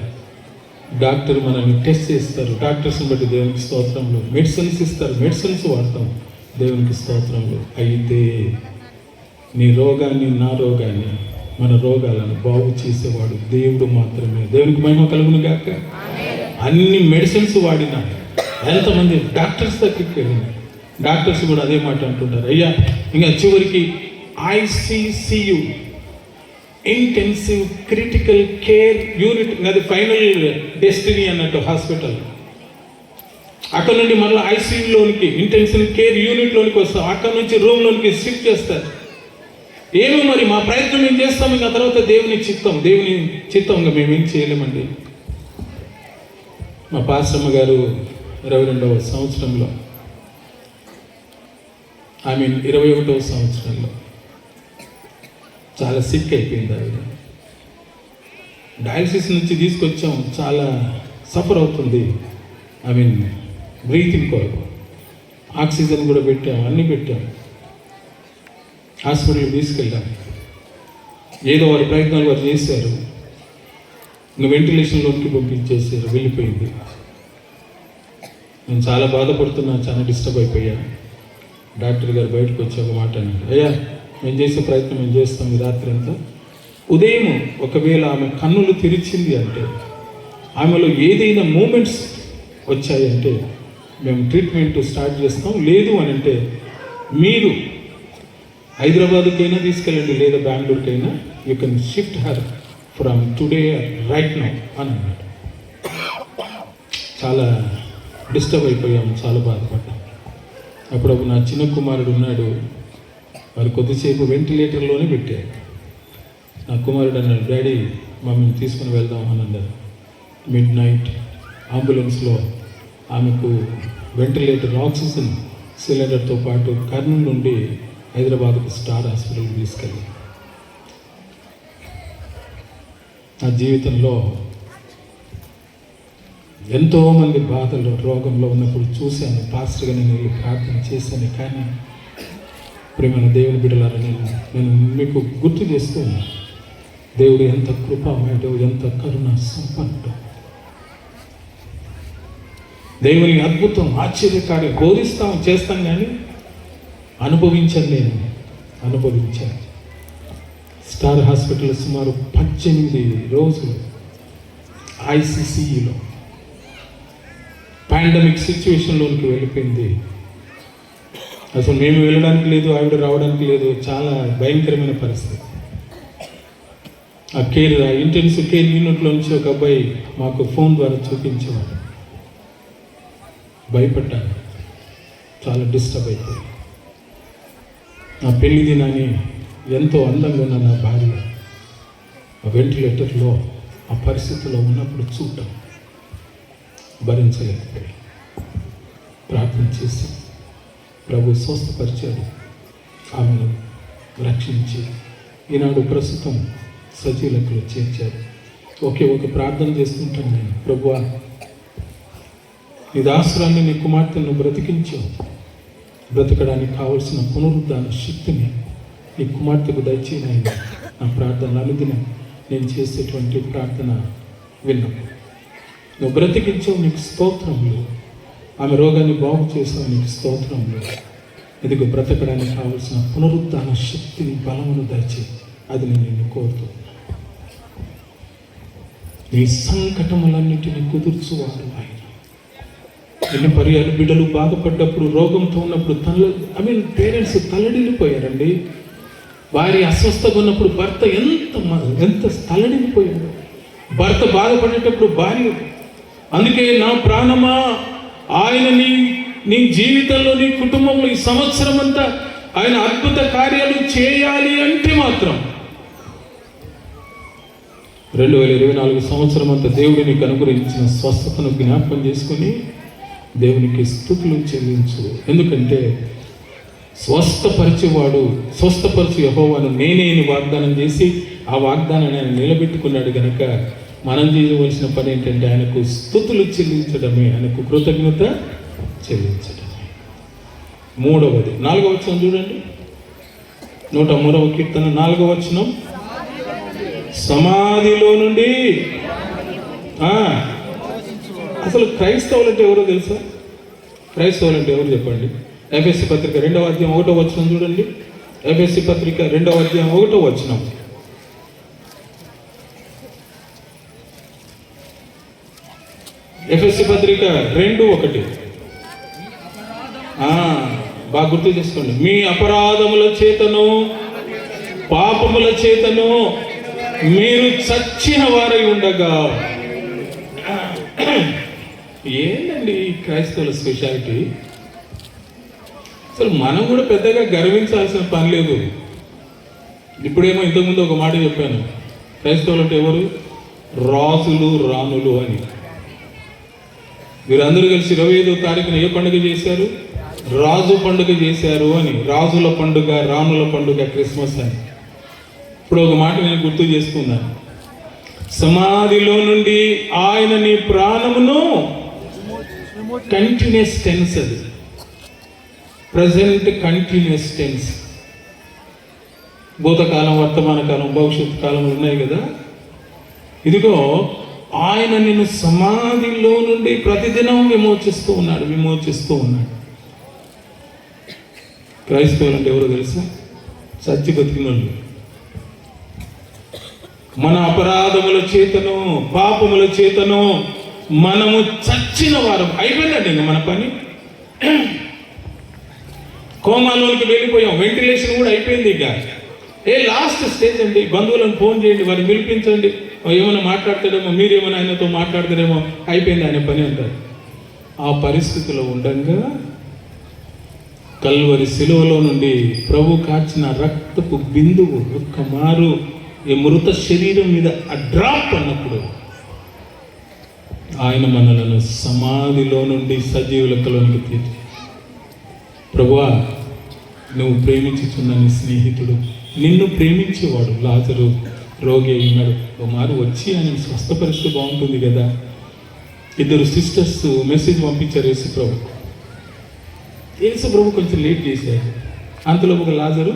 డాక్టర్ మనల్ని టెస్ట్ చేస్తారు, డాక్టర్స్ని బట్టి దేవునికి స్తోత్రంలో. మెడిసిన్స్ ఇస్తారు, మెడిసిన్స్ వాడతాం, దేవునికి స్తోత్రంలో. అయితే నీ రోగాన్ని, నా రోగాన్ని, మన రోగాలను బాగు చేసేవాడు దేవుడు మాత్రమే. దేవునికి మహిమ కలుగును గాక. అన్ని మెడిసిన్స్ వాడినా ఎంతమంది డాక్టర్స్ దగ్గరికి వెళ్ళిన డాక్టర్స్ కూడా అదే మాట అంటుంటారు, అయ్యా ఇంకా చివరికి ICCU, intensive critical care unit, అది ఫైనల్ డెస్టినీ అన్నట్టు హాస్పిటల్. అక్కడ నుండి మళ్ళీ ICUలోనికి, ఇంటెన్సివ్ కేర్ యూనిట్లోనికి వస్తాం. అక్కడ నుంచి రూమ్లోనికి షిఫ్ట్ చేస్తారు. ఏమో మరి మా ప్రయత్నం ఏం చేస్తాం, ఇంకా తర్వాత దేవుని చిత్తం ఇంకా మేమేం చేయలేమండి. మా పాస్టమ్మ గారు 22వ సంవత్సరంలో, 21వ సంవత్సరంలో చాలా సిక్ అయిపోయింది ఆవిడ. డయాలసిస్ నుంచి తీసుకొచ్చాం, చాలా సఫర్ అవుతుంది. బ్రీతింగ్ కొరకు ఆక్సిజన్ కూడా పెట్టాం, అన్నీ పెట్టాం. హాస్పిటల్కి తీసుకెళ్ళాం. ఏదో వారి ప్రయత్నాలు వారు చేశారు. ఇంకా వెంటిలేషన్లోకి పంపించేసారు, వెళ్ళిపోయింది. నేను చాలా బాధపడుతున్నా, చాలా డిస్టర్బ్ అయిపోయాను. డాక్టర్ గారు బయటకు వచ్చి ఒక మాట అన్నాడు, అయ్యా మేము చేసే ప్రయత్నం మేము చేస్తాం ఈ రాత్రి అంతా. ఉదయం ఒకవేళ ఆమె కన్నులు తెరిచింది అంటే, ఆమెలో ఏదైనా మూమెంట్స్ వచ్చాయంటే మేము ట్రీట్మెంట్ స్టార్ట్ చేస్తాం. లేదు అని అంటే మీరు హైదరాబాద్కైనా తీసుకెళ్ళండి, లేదా బెంగళూరుకైనా, you can shift her from today right now అని అన్నాడు. చాలా డిస్టర్బ్ అయిపోయాము, చాలా బాధపడ్డాం. అప్పుడు నా చిన్న కుమారుడు ఉన్నాడు, వారు కొద్దిసేపు వెంటిలేటర్లోనే పెట్టారు. నా కుమారుడు అన్నాడు, డాడీ మమ్మల్ని తీసుకుని వెళ్దాం అని అన్నారు. మిడ్ నైట్ అంబులెన్స్లో ఆమెకు వెంటిలేటర్ ఆక్సిజన్ సిలిండర్తో పాటు కర్నూలు నుండి హైదరాబాద్కు స్టార్ హాస్పిటల్కి తీసుకెళ్ళి, నా జీవితంలో ఎంతోమంది బాధలు, రోగంలో ఉన్నప్పుడు చూశాను. పాస్టర్గా నేను వెళ్ళి ప్రార్థన చేశాను. కానీ ప్రేమైన దేవుని బిడ్డలారా, నేను మీకు గుర్తు చేస్తూ ఉన్నాను, దేవుడు ఎంత కృపామయుడు, ఎంత కరుణ సంపన్నుడు. దేవుని అద్భుతం, ఆశ్చర్యకార్యం బోధిస్తాం, చేస్తాం, కానీ అనుభవించాను. స్టార్ హాస్పిటల్ సుమారు 18 రోజులు ICCUలో పాండమిక్ సిచ్యువేషన్లోనికి వెళ్ళిపోయింది. అసలు మేము వెళ్ళడానికి లేదు, ఆవిడ రావడానికి లేదు. చాలా భయంకరమైన పరిస్థితి. ఆ ఇంటెన్సివ్ కేర్ యూనిట్లో నుంచి ఒక అబ్బాయి మాకు ఫోన్ ద్వారా చూపించేవాడు. భయపడ్డాను, చాలా డిస్టర్బ్ అయిపోయి. నా పెళ్లి దినాన్ని ఎంతో అందంగా ఉన్న నా భార్య ఆ వెంటిలేటర్లో ఆ పరిస్థితిలో ఉన్నప్పుడు చూడటం భరించలేకపోయి ప్రార్థన చేసి ప్రభు స్వస్థపరిచాడు, ఆమెను రక్షించి ఈనాడు ప్రస్తుతం సజీలకులు చేర్చారు. ఒక ప్రార్థన చేస్తుంటాను నేను, ప్రభువా నీ దాసురాన్ని, నీ కుమార్తెను బ్రతికించావు, బ్రతకడానికి కావలసిన పునరుద్ధాన శక్తిని నీ కుమార్తెకు దయచేయనైనా. నా ప్రార్థన అనుదినం నేను చేసేటువంటి ప్రార్థన విన్నాము. నువ్వు బ్రతికించావు, నీకు స్తోత్రములు. ఆమె రోగాన్ని బాగు చేసావు, నీకు స్తోత్రములు. ఇదిగో బ్రతకడానికి కావలసిన పునరుద్ధాన శక్తిని, బలమును దయచేయి. అది నేను నిన్ను కోరుతున్నాను. నీ సంకటములన్నిటినీ కుదుర్చువాడు ఆయన. ఎన్ని పర్యాలు బిడ్డలు బాధపడ్డప్పుడు, రోగంతో ఉన్నప్పుడు పేరెంట్స్ తల్లడిల్లిపోయారండి. భార్య అస్వస్థగా ఉన్నప్పుడు భర్త ఎంత తల్లడిల్లిపోయాడు. భర్త బాధపడేటప్పుడు భార్య. అందుకే నా ప్రాణమా, ఆయన నీ జీవితంలో, నీ కుటుంబంలో ఈ సంవత్సరం అంతా ఆయన అద్భుత కార్యాలు చేయాలి అంటే మాత్రం 2024 సంవత్సరం అంతా దేవుడు నీకు అనుగ్రహించిన స్వస్థతను జ్ఞాపకం చేసుకుని దేవునికి స్తుతులు చెల్లించు. ఎందుకంటే స్వస్థపరిచి యెహోవాను నేనే వాగ్దానం చేసి ఆ వాగ్దానాన్ని ఆయన నిలబెట్టుకున్నాడు కనుక మనం చేయవలసిన పని ఏంటంటే ఆయనకు స్తుతులు చెల్లించడమే, ఆయనకు కృతజ్ఞత చెల్లించడమే. 4వ వచనం చూడండి, 103వ కీర్తన 4వ వచనం. సమాధిలో నుండి అసలు క్రైస్తవులు అంటే ఎవరో తెలుసా? క్రైస్తవులు అంటే ఎవరు చెప్పండి? ఎఫెసీ పత్రిక 2వ అధ్యాయం 1వ వచనం చూడండి. ఎఫెసీ పత్రిక 2వ అధ్యాయం 1వ వచనం. ఎఫెసీ పత్రిక 2:1. బాగా గుర్తు చేసుకోండి. మీ అపరాధముల చేతను పాపముల చేతను మీరు చచ్చిన వారై ఉండగా. ఏంటండి క్రైస్తవుల స్పెషాలిటీ? అసలు మనం కూడా పెద్దగా గర్వించాల్సిన పని లేదు. ఇప్పుడేమో ఇంతకుముందు ఒక మాట చెప్పాను, క్రైస్తవులు అంటే ఎవరు? రాజులు రాణులు అని. వీరందరూ కలిసి 25వ తారీఖున ఏ పండుగ చేశారు? రాజు పండుగ చేశారు అని. రాజుల పండుగ, రాణుల పండుగ, క్రిస్మస్ అని. ఇప్పుడు ఒక మాట నేను గుర్తు చేసుకున్నాను. సమాధిలో నుండి ఆయన నీ ప్రాణమును, కంటిన్యూస్ టెన్స్, అది ప్రజెంట్ కంటిన్యూస్ టెన్స్. భూతకాలం, వర్తమాన కాలం, భవిష్యత్ కాలం ఉన్నాయి కదా. ఇదిగో ఆయన నిన్ను సమాధిలో నుండి ప్రతిదినం విమోచిస్తూ ఉన్నాడు. క్రైస్తవులు అంటే ఎవరో తెలుసా? సత్య బతికినోళ్ళు. మన అపరాధముల చేతను పాపముల చేతను మనము చచ్చిన వారం. అయిపోయిందండి ఇంకా మన పని. కోమాలోనికి వెళ్ళిపోయాం, వెంటిలేషన్ కూడా అయిపోయింది. ఇక లాస్ట్ స్టేజ్ అండి. బంధువులను ఫోన్ చేయండి, వారిని పిలిపించండి, ఏమైనా మాట్లాడతాడేమో, మీరేమైనా ఆయనతో మాట్లాడతారేమో, అయిపోయింది ఆయన పని అంటారు. ఆ పరిస్థితిలో ఉండగా కల్వరి శిలువలో నుండి ప్రభు కార్చిన రక్తపు బిందువు ఒక్క మారు ఈ మృత శరీరం మీద ఆ డ్రాప్ అన్నప్పుడు ఆయన మనలను సమాధిలో నుండి సజీవులకలోనికి తీర్చి, ప్రభువా నువ్వు ప్రేమించుచున్న నీ స్నేహితుడు, నిన్ను ప్రేమించేవాడు లాజరు రోగి అయినాడు, ఓ మారు వచ్చి ఆయన స్వస్థపరిస్తే బాగుంటుంది కదా. 2 సిస్టర్స్ మెసేజ్ పంపించారు యేసు ప్రభు కొంచెం లేట్ చేశారు. అంతలో ఒక లాజరు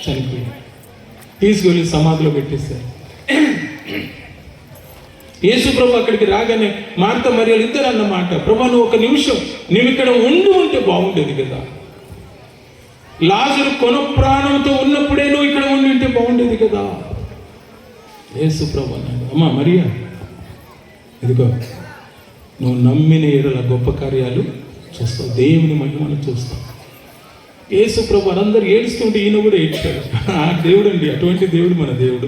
చనిపోయాడు. తీసుకెళ్ళి సమాధిలో పెట్టేశారు. యేసు ప్రభు అక్కడికి రాగానే మార్త మరియలు ఇద్దరు అన్నమాట, ప్రభు నువ్వు ఒక నిమిషం నువ్వు ఇక్కడ ఉంటే బాగుండేది కదా. లాజరు కొన ప్రాణంతో ఉన్నప్పుడే నువ్వు ఇక్కడ ఉంటే బాగుండేది కదా. యేసు ప్రభు అన్నాడు, అమ్మా మరియా, ఇదిగో నువ్వు నమ్మిన ఎడల గొప్ప కార్యాలు చూస్తావు, దేవుని మహిమను చూస్తావు. యేసు ప్రభు అందరూ ఏడుస్తుంటే ఈయన కూడా ఏడ్చాడు. ఆ దేవుడు అండి, అటువంటి దేవుడు మన దేవుడు.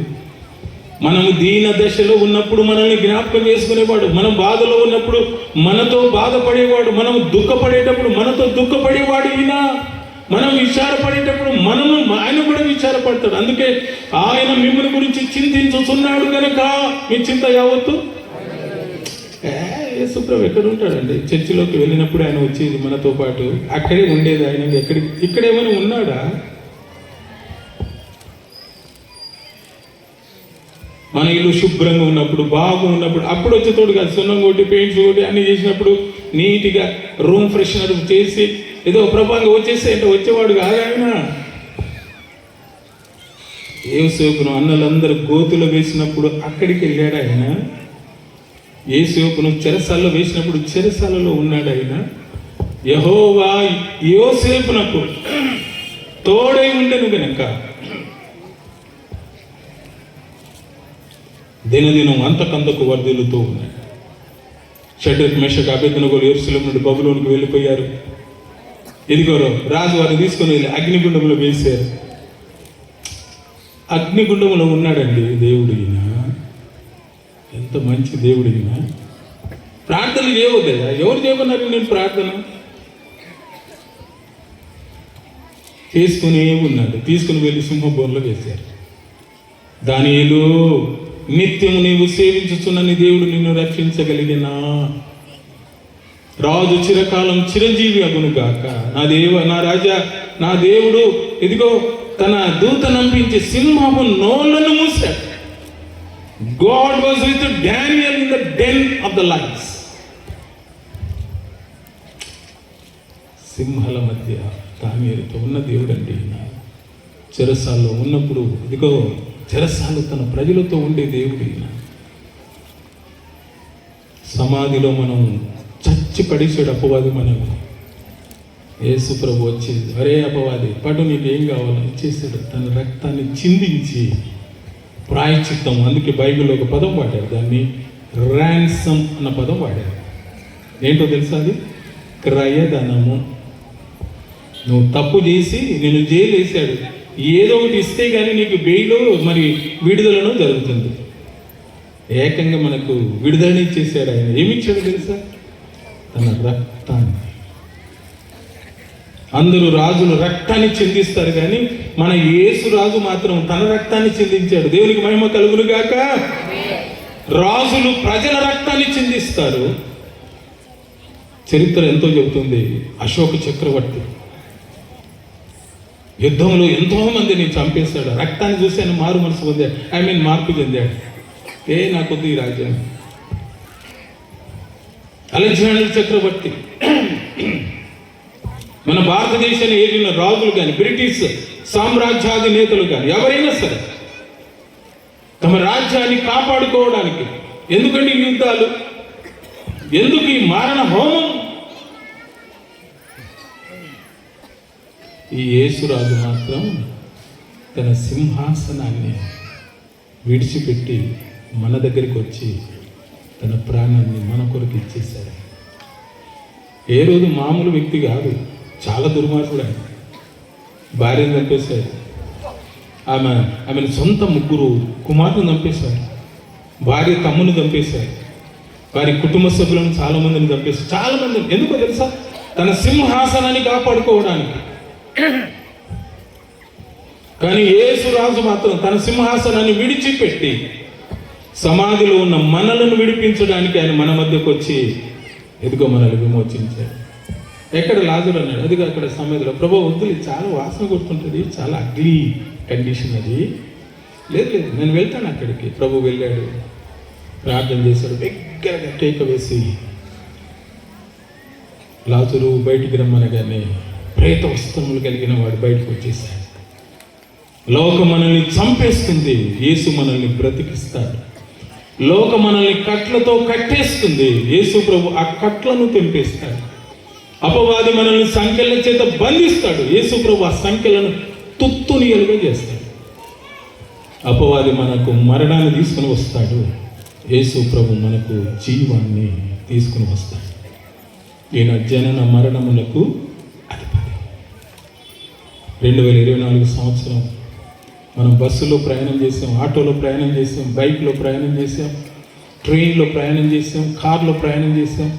మనము దీన దశలో ఉన్నప్పుడు మనల్ని జ్ఞాపకం చేసుకునేవాడు, మనం బాధలో ఉన్నప్పుడు మనతో బాధపడేవాడు, మనం దుఃఖపడేటప్పుడు మనతో దుఃఖపడేవాడు ఈయన. మనం విచారపడేటప్పుడు ఆయన కూడా విచారపడతాడు. అందుకే ఆయన మిమ్మల్ని గురించి చింతించుతున్నాడు కనుక మీ చింత యావత్తు. యేసుప్రభు ఎక్కడ ఉంటాడండి? చర్చిలోకి వెళ్ళినప్పుడు ఆయన వచ్చేది మనతో పాటు, అక్కడే ఉండేది ఆయన. ఇక్కడేమైనా ఉన్నాడా? మన ఇల్లు శుభ్రంగా ఉన్నప్పుడు, బాగున్నప్పుడు, అప్పుడు వచ్చేతోడు కాదు. సున్నం కొట్టి, పెయింట్స్ కొట్టి అన్ని చేసినప్పుడు నీట్గా రూమ్ ఫ్రెషనర్ చేసి ఏదో ప్రభావంగా వచ్చేస్తే అంటే వచ్చేవాడు కాదు ఆయన. యేసును అన్నలందరూ గోతులో వేసినప్పుడు అక్కడికి వెళ్ళాడు ఆయన. యేసును చెరసాలలో వేసినప్పుడు చెరసాలలో ఉన్నాడు ఆయన. యెహోవా యోసేపునకు తోడై ఉండెను గనుక దినదినం అంతకంతకు వర్ధిల్లుతూ ఉన్నాడు. షడ్రక్ మెషక్ అబేద్నెగోలు యెరూషలేము నుండి బబులోనుకు వెళ్ళిపోయారు. ఇదిగో రాజు వారిని తీసుకొని వెళ్ళి అగ్నిగుండంలో వేశారు. అగ్నిగుండంలో ఉన్నాడండి దేవుడు. ఈయన ఎంత మంచి దేవుడు ఈయన. ప్రార్థన చేయవద్దయా? ఎవరు చేయమన్నారు నేను ప్రార్థన? తీసుకుని ఉన్నాడు. తీసుకుని వెళ్ళి సింహబోన్లో వేశారు. దానియేలు, నిత్యము నీవు సేవించుచున్న నీ దేవుడు నిన్ను రక్షించగలిగినా, రాజు చిరకాలం చిరంజీవి అగును గాక. నా రాజా, నా దేవుడు ఇదిగో తన దూత నంపించి సింహపు నోళ్లను మూసాడు. God was with Daniel in the den of the lions. సింహాల మధ్య దానియేలుతో ఉన్న దేవుడు అండి. చెరసాల్లో ఉన్నప్పుడు ఇదిగో చెరసాలు తన ప్రజలతో ఉండే దేవుడు ఈయన. సమాధిలో మనం చచ్చి పడేసాడు అపవాది మనల్ని. యేసు ప్రభు వచ్చి, అరే అపవాది పడు, నీకేం కావాలో ఇచ్చేసాడు. తన రక్తాన్ని చిందించి ప్రాయశ్చిత్తం. అందుకే బైబిల్లో ఒక పదం వాడారు, దాన్ని ర్యాన్సమ్ అన్న పదం వాడారు. ఏంటో తెలుసా? అది క్రయధనము. నువ్వు తప్పు చేసి నేను జైలు వేసాడు, ఏదో ఒకటి ఇస్తే కానీ నీకు బెయిల్ మరి విడుదలను జరుగుతుంది. ఏకంగా మనకు విడుదలని ఇచ్చేసాడు ఆయన. ఏమిచ్చాడు తెలుసా? తన రక్తాన్ని. అందరూ రాజులు రక్తాన్ని చిందిస్తారు, కానీ మన యేసు రాజు మాత్రం తన రక్తాన్ని చిందించాడు. దేవునికి మహిమ కలుగును గాక. రాజులు ప్రజల రక్తాన్ని చిందిస్తారు. చరిత్ర ఎంతో చెబుతుంది. అశోక చక్రవర్తి యుద్ధంలో ఎంతో మందిని చంపేశాడు. రక్తాన్ని చూసి ఆయన మారు మనసు పొందాడు, మార్పు చెందాడు. నాకొద్దు ఈ రాజ్యం. అలెగ్జాండర్ చక్రవర్తి, మన భారతదేశాన్ని ఏలిన రాజులు కానీ, బ్రిటిష్ సామ్రాజ్యాధినేతలు కానీ ఎవరైనా సరే తమ రాజ్యాన్ని కాపాడుకోవడానికి ఎందుకంటే ఈ యుద్ధాలు, ఎందుకు ఈ మారణ హోమం? ఈ యేసురాజు మాత్రం తన సింహాసనాన్ని విడిచిపెట్టి మన దగ్గరికి వచ్చి తన ప్రాణాన్ని మన కొరకు ఇచ్చేశాడు. ఏ రోజు మామూలు వ్యక్తి కాదు, చాలా దుర్మార్గుడు ఆయన. భార్యను చంపేశాడు, ఆమెను సొంత 3 కుమారులను చంపేశాడు, భార్య తమ్ముని చంపేశాడు, వారి కుటుంబ సభ్యులను చాలా మందిని చంపేశాడు. చాలా మంది ఎందుకో తెలుసా? తన సింహాసనాన్ని కాపాడుకోవడానికి. కానీ యేసురాజు మాత్రం తన సింహాసనాన్ని విడిచిపెట్టి సమాధిలో ఉన్న మనలను విడిపించడానికి ఆయన మన మధ్యకు వచ్చి ఎదుగో మనల్ని విమోచించాడు. ఎక్కడ లాజరు అన్నాడు, అదిగో అక్కడ సమాధిలో. ప్రభు వద్దు, చాలా వాసన కొడుతుంటుంది, చాలా అగ్లీ కండిషన్ అది. లేదు నేను వెళ్తాను అక్కడికి. ప్రభు వెళ్ళాడు, ప్రార్థన చేశాడు, దగ్గరగా కేక వేసి లాజరు బయటికి రమ్మనగానే ప్రేత వస్త్రములు కలిగిన వాడు బయటకు వచ్చేసాడు. లోకం మనల్ని చంపేస్తుంది, యేసు మనల్ని బ్రతికిస్తాడు. లోకం మనల్ని కట్లతో కట్టేస్తుంది, యేసు ప్రభు ఆ కట్లను తెంపేస్తాడు. అపవాది మనల్ని సంఖ్యల చేత బంధిస్తాడు, యేసు ప్రభు ఆ సంఖ్యలను తుత్తునియలుగా చేస్తాడు. అపవాది మనకు మరణాన్ని తీసుకుని వస్తాడు, యేసు ప్రభు మనకు జీవాన్ని తీసుకుని వస్తాడు. ఈయన జనన మరణములకు అధిపతి. 2024 సంవత్సరం మనం బస్సులో ప్రయాణం చేసాం, ఆటోలో ప్రయాణం చేసాం, బైక్లో ప్రయాణం చేసాం, ట్రైన్లో ప్రయాణం చేసాం, కార్లో ప్రయాణం చేసాం.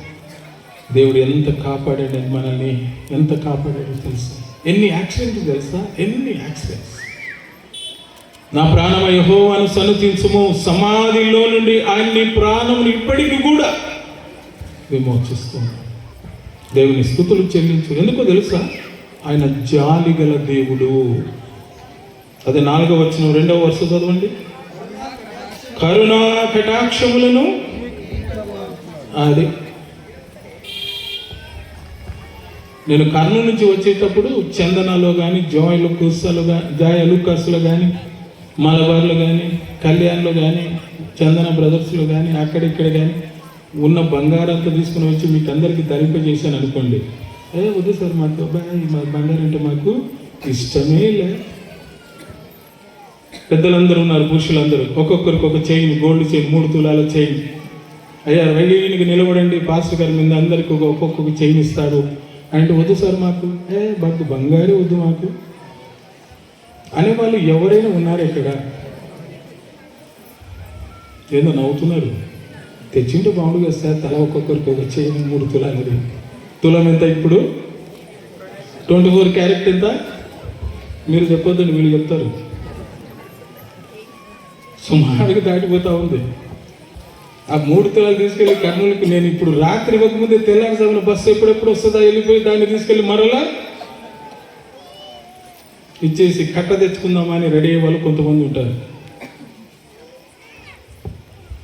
దేవుడు ఎంత కాపాడాడు మనల్ని, ఎంత కాపాడాడో తెలుసా? ఎన్ని యాక్సిడెంట్స్ తెలుసా? ఎన్ని యాక్సిడెంట్స్. నా ప్రాణమ యెహోవాను సన్నుతించుము, సమాధిలో నుండి ఆయన్ని ప్రాణమును ఇప్పటికీ కూడా విమోచిస్తున్నాడు. దేవుని స్తుతులు చెల్లించు. ఎందుకో తెలుసా? ఆయన జాలిగల దేవుడు. అది 4వ వచనం 2వ వరుస చదవండి. కరుణా కటాక్షములను. అది నేను కర్నూలు నుంచి వచ్చేటప్పుడు చందనాలో కానీ, జాయలుకాసులో కానీ, మలబార్లో కానీ, కళ్యాణ్లో కానీ, చందన బ్రదర్స్లో కానీ, అక్కడిక్కడ కానీ ఉన్న బంగారంతా తీసుకుని వచ్చి మీకు అందరికీ ధరింపజేశాను అనుకోండి. వద్దు సార్, మాకు మా బంగారం అంటే మాకు ఇష్టమే లే. పెద్దలందరూ ఉన్నారు, పురుషులందరూ ఒక్కొక్కరికి ఒక చైన్, గోల్డ్ చైన్, 3 తులాల చైన్ అయ్యా రెడీకి నిలబడండి, పాస్టర్ గారి మీద అందరికి ఒక్కొక్క చైన్ ఇస్తాడు అంటే వద్దు సార్ మాకు, బాబు బంగారే వద్దు మాకు అనేవాళ్ళు ఎవరైనా ఉన్నారు ఇక్కడ? ఏదో నవ్వుతున్నారు. తెచ్చింటే బాగుండుగా సార్, తల ఒక్కొక్కరికి ఒక చైన్ 3 తులాలు. తులం ఎంత ఇప్పుడు? 24 క్యారెట్ ఎంత? మీరు చెప్పొద్దండి, వీళ్ళు చెప్తారు. సుమారుగా దాటిపోతూ ఉంది. ఆ 3 తులాలు తీసుకెళ్ళి కర్నూలుకి నేను ఇప్పుడు రాత్రి ఇవ్వకముందే తెల్లారుజామున బస్సు ఎప్పుడెప్పుడు వస్తుందా వెళ్ళిపోయి దాన్ని తీసుకెళ్ళి మరలా ఇచ్చేసి కట్ట తెచ్చుకుందామా అని రెడీ అయ్యే వాళ్ళు కొంతమంది ఉంటారు.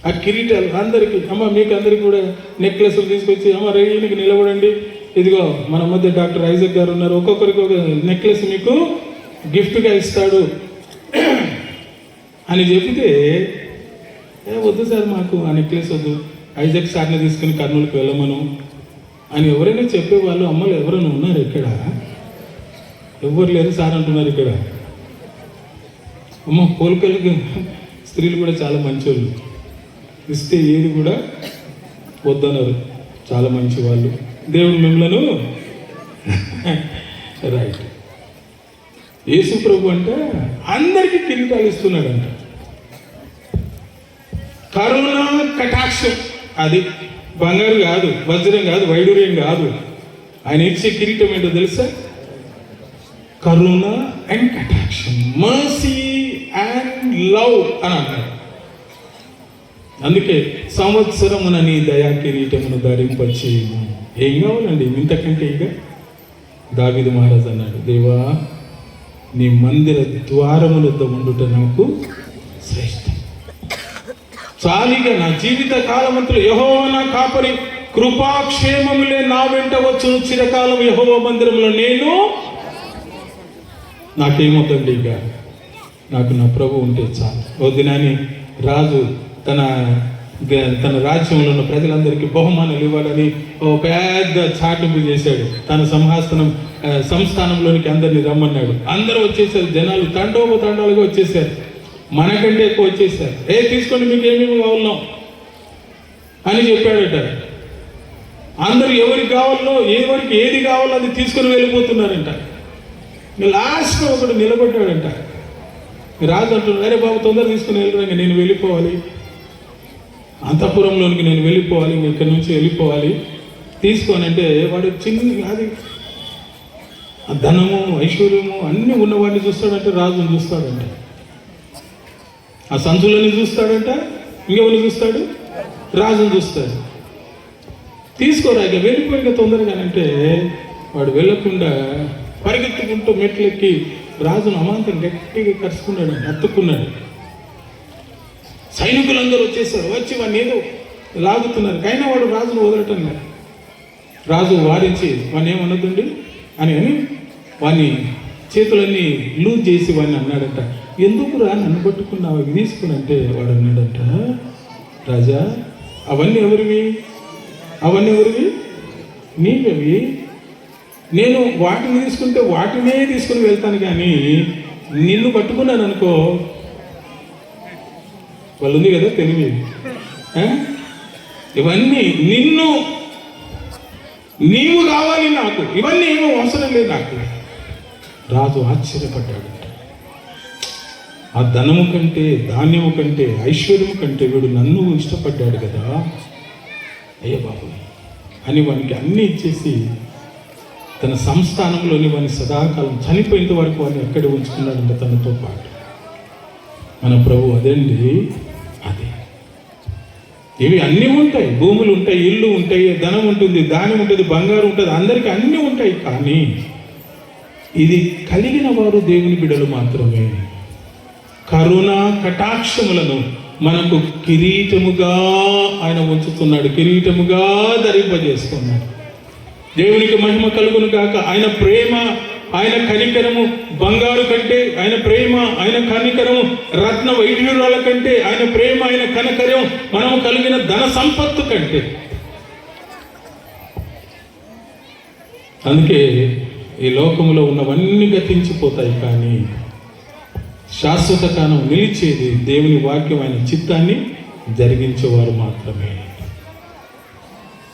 ఆ కిరీటాలు అందరికీ, అమ్మ మీకు అందరికీ కూడా నెక్లెస్లు తీసుకొచ్చి, అమ్మ రెడీకి నిలబడండి, ఇదిగో మన మధ్య డాక్టర్ ఐజక్ గారు ఉన్నారు, ఒక్కొక్కరికి ఒక నెక్లెస్ మీకు గిఫ్ట్గా ఇస్తాడు అని చెబితే వద్దు సార్ మాకు ఆ నెక్లెస్ వద్దు, ఐజక్ సార్ని తీసుకుని కర్నూలుకి వెళ్ళమను అని ఎవరైనా చెప్పేవాళ్ళు అమ్మలు ఎవరైనా ఉన్నారు ఇక్కడ? ఎవరు లేరు సార్ అంటున్నారు ఇక్కడ. అమ్మ పోలికలకి స్త్రీలు కూడా చాలా మంచివాళ్ళు, ఇస్తే ఏది కూడా వద్దన్నారు, చాలా మంచి వాళ్ళు. దేవుడు మిమ్మలను రైట్. యేసు ప్రభు అంటే అందరికీ కిరీటాలు ఇస్తున్నాడంట. కరుణ కటాక్షం, అది బంగారు కాదు, వజ్రం కాదు, వైడూర్యం కాదు. ఆయన ఇచ్చే కిరీటం ఏంటో తెలుసా? కరుణ అండ్ కటాక్షం, మర్సీ అండ్ లవ్ అని అంటారు. అందుకే సంవత్సరమున నీ దయా కిరీటమును ధరింపచి. ఏం కావాలండి ఇంతకంటే? ఇక దావీదు మహారాజు అన్నాడు, దేవా నీ మందిర ద్వారములతో ఉండుట నాకు శ్రేష్టం. చాలిగా నా జీవిత కాలమంతలో యెహోవా నా కాపరి, కృపాక్షేమములే నా వెంట వచ్చును, చిరకాలం యెహోవా మందిరంలో నేను. నాకేమవుతుంది ఇక? నాకు నా ప్రభు ఉంటే చాలు. ఓ దినాన్ని రాజు తన రాజ్యంలో ఉన్న ప్రజలందరికీ బహుమానాలు ఇవ్వాలని ఓ పెద్ద చాటింపు చేశాడు. తన సంస్థానంలోనికి అందరినీ రమ్మన్నాడు. అందరూ వచ్చేసారు, జనాలు తండోపతండాలుగా వచ్చేసారు, మనకంటే ఎక్కువ వచ్చేసారు. తీసుకోండి మీకు ఏమేమి కావాలనో అని చెప్పాడట. అందరూ ఎవరికి కావాలనో, ఎవరికి ఏది కావాలో అది తీసుకొని వెళ్ళిపోతున్నారంట. లాస్ట్లో ఒకడు నిలబడ్డాడంట. రాజు అంటున్నాడు, అరే బాబు తొందర తీసుకుని వెళ్ళరా, నేను వెళ్ళిపోవాలి, అంతఃపురంలోనికి నేను వెళ్ళిపోవాలి, ఇక్కడి నుంచి వెళ్ళిపోవాలి, తీసుకోనంటే వాడు అది ఆ ధనము ఐశ్వర్యము అన్నీ ఉన్నవాడిని చూస్తాడంటే రాజుని చూస్తాడంట, ఆ సంచులని చూస్తాడంట, ఇంకెవరిని చూస్తాడు? రాజుని చూస్తాడు. తీసుకోరా ఇక వెళ్ళిపోయిన తొందరగానంటే వాడు వెళ్ళకుండా పరిగెత్తుకుంటూ మెట్లెక్కి రాజును అమాంతం గట్టిగా కరుచుకున్నాడు, హత్తుకున్నాడు. సైనికులందరూ వచ్చేసారు, వచ్చి వాడిని ఏదో లాగుతున్నారు, అయినా వాడు రాజును వదలటం లేదు. రాజు వారించి వాడిని ఏమన్నదండి అని వాడిని చేతులన్నీ లూజ్ చేసి వాడిని అన్నాడంట, ఎందుకురా నన్ను పట్టుకున్నావు, అవి తీసుకుని అంటే వాడు అన్నాడంట, రాజా అవన్నీ ఎవరివి? నీవవి. నేను వాటిని తీసుకుంటే వాటినే తీసుకుని వెళ్తాను, కానీ నిన్ను పట్టుకున్నాను అనుకో, వాళ్ళు ఉంది కదా తెలివి, ఇవన్నీ నీవు కావాలి నాకు, ఇవన్నీ ఏమో అవసరం లేదు నాకు. రాజు ఆశ్చర్యపడ్డాడు. ఆ ధనము కంటే, ధాన్యము కంటే, ఐశ్వర్యము కంటే వీడు నన్ను ఇష్టపడ్డాడు కదా, అయ్య బాబు అని వానికి అన్నీ ఇచ్చేసి తన సంస్థానంలోని వాడిని సదాకాలం చనిపోయేంత వరకు వాడిని అక్కడే ఉంచుకున్నాడంటే తనతో పాటు. మన ప్రభు అదండి, అదే. ఇవి అన్నీ ఉంటాయి, భూములు ఉంటాయి, ఇల్లు ఉంటాయి, ధనం ఉంటుంది, ధాన్యం ఉంటుంది, బంగారు ఉంటుంది, అందరికీ అన్నీ ఉంటాయి. కానీ ఇది కలిగిన వారు దేవుని బిడ్డలు మాత్రమే. కరుణ కటాక్షములను మనకు కిరీటముగా ఆయన ఉంచుతున్నాడు, కిరీటముగా ధరింపజేస్తున్నాడు. దేవునికి మహిమ కలుగును గాక. ఆయన ప్రేమ, ఆయన కనికరము బంగారు కంటే, ఆయన ప్రేమ, ఆయన కనికరము రత్న వైఢూర్యాల కంటే, ఆయన ప్రేమ, ఆయన కనికరం మనము కలిగిన ధన సంపత్తు కంటే. అందుకే ఈ లోకంలో ఉన్నవన్నీ గతించిపోతాయి, కానీ శాశ్వత కాలం నిలిచేది దేవుని వాక్యం, ఆయన చిత్తాన్ని జరిగించేవారు మాత్రమే.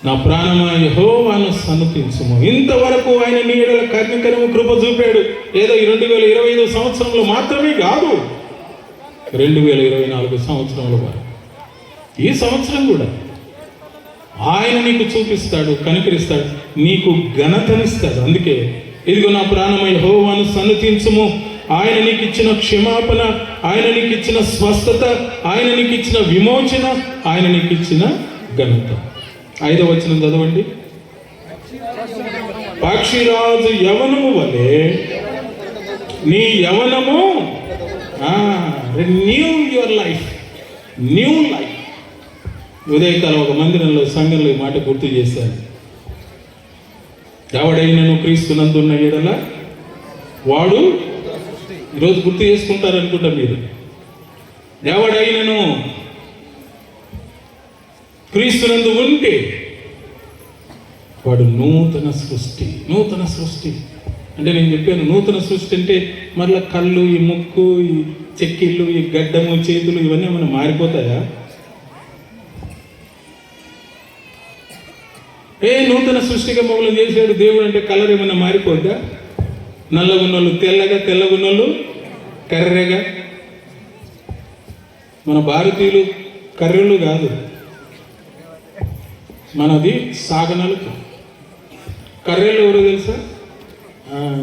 నా ప్రాణమా యెహోవాను సన్నుతించుము. ఇంతవరకు ఆయన నీ ఎడల కనికరము కృప చూపాడు. ఏదో ఈ 2025 సంవత్సరంలో మాత్రమే కాదు, 2024 సంవత్సరంలో వరకు ఈ సంవత్సరం కూడా ఆయన నీకు చూపిస్తాడు, కనికరిస్తాడు, నీకు ఘనతనిస్తాడు. అందుకే ఇదిగో నా ప్రాణమా యెహోవాను సన్నుతించుము. ఆయన నీకు ఇచ్చిన క్షమాపణ, ఆయన నీకు ఇచ్చిన స్వస్థత, ఆయన నీకు ఇచ్చిన విమోచన, ఆయన నీకు ఇచ్చిన ఘనత. 5వ వచనం చదవండి. పక్షిరాజు యవనము వలె నీ యవనము, new your life, new life. ఉదయకాలం ఒక మందిరంలో సంఘంలో ఈ మాట గుర్తు చేశాను. ఎవడైనను క్రీస్తునందున్న ఎడల వాడు, ఈరోజు గుర్తు చేసుకుంటారనుకుంటా మీరు, ఎవడైనను క్రీస్తునందు ఉంటే వాడు నూతన సృష్టి. నూతన సృష్టి అంటే నేను చెప్పాను, నూతన సృష్టి అంటే మరలా కళ్ళు, ఈ ముక్కు, ఈ చెక్కిళ్ళు, ఈ గడ్డము, చేతులు ఇవన్నీ మనం మారిపోతాయా? నూతన సృష్టిగా మమ్మల్ని చేశాడు దేవుడు అంటే కలర్ ఏమైనా మారిపోద్దా? నల్లగున్నోళ్ళు తెల్లగా, తెల్లగున్నోళ్ళు కర్రెగా. మన భారతీయులు కర్రెలు కాదు, మనది సాగనలు. కర్రెలు ఎవరో తెలుసా?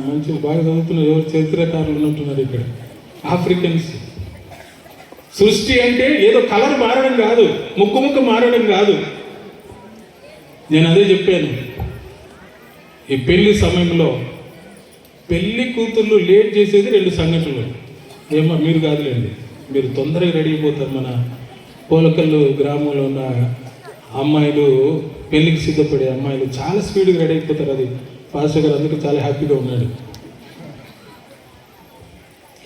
మంచి బాగా చదువుతున్నారు, ఎవరు చరిత్రకారులు ఉన్నట్టున్నారు ఇక్కడ, ఆఫ్రికన్స్. సృష్టి అంటే ఏదో కలర్ మారడం కాదు, ముక్కు మారడం కాదు. నేను అదే చెప్పాను. ఈ పెళ్లి సమయంలో పెళ్లి కూతుర్లు లేట్ చేసేది 2 సంఘటనలు. ఏమో మీరు కాదులేండి, మీరు తొందరగా రెడీ అయిపోతారు. మన పోలకల్లు గ్రామంలో ఉన్న అమ్మాయిలు, పెళ్లికి సిద్ధపడే అమ్మాయిలు చాలా స్పీడ్గా రెడీ అయిపోతారు. అది పాస్టర్ గారు అందుకు చాలా హ్యాపీగా ఉన్నాడు.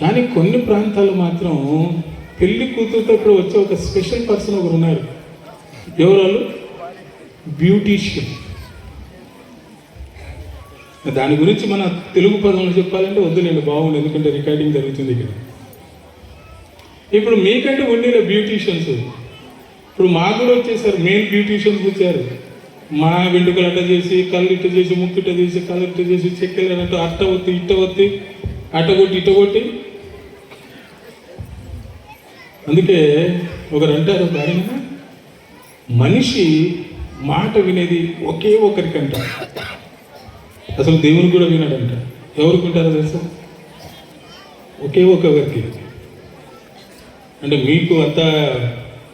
కానీ కొన్ని ప్రాంతాలు మాత్రం పెళ్లి కూతురుతో ఇప్పుడు వచ్చే ఒక స్పెషల్ పర్సన్ ఒకరు ఉన్నారు. ఎవరు? బ్యూటీషియన్. దాని గురించి మన తెలుగు పదంలో చెప్పాలంటే వద్దులేండి, బాగుంది, ఎందుకంటే రికార్డింగ్ జరుగుతుంది ఇక్కడ. ఇప్పుడు మీకంటే ఉండే బ్యూటీషియన్స్ ఇప్పుడు మాకు కూడా వచ్చేసారు, మెయిన్ బ్యూటీషియన్స్ వచ్చారు. మా వెంట్రుకలు అట్ట చేసి, కళ్ళు ఇట్ట చేసి, ముక్కు ఇట్ట చేసి, కళ్ళు ఇట్ట చేసి, చెక్కలు అన్నట్టు అట్ట ఒత్తి, ఇట్ట ఒత్తి, అట్టగొట్టి, ఇట్టగొట్టి. అందుకే ఒకరు అంటారు, ఆయన మనిషి మాట వినేది ఒకే ఒకరికంట, అసలు దేవుని కూడా వినాడంట. ఎవరికి ఉంటారో తెలుసా? ఒకే ఒకరికి. అంటే మీకు అంత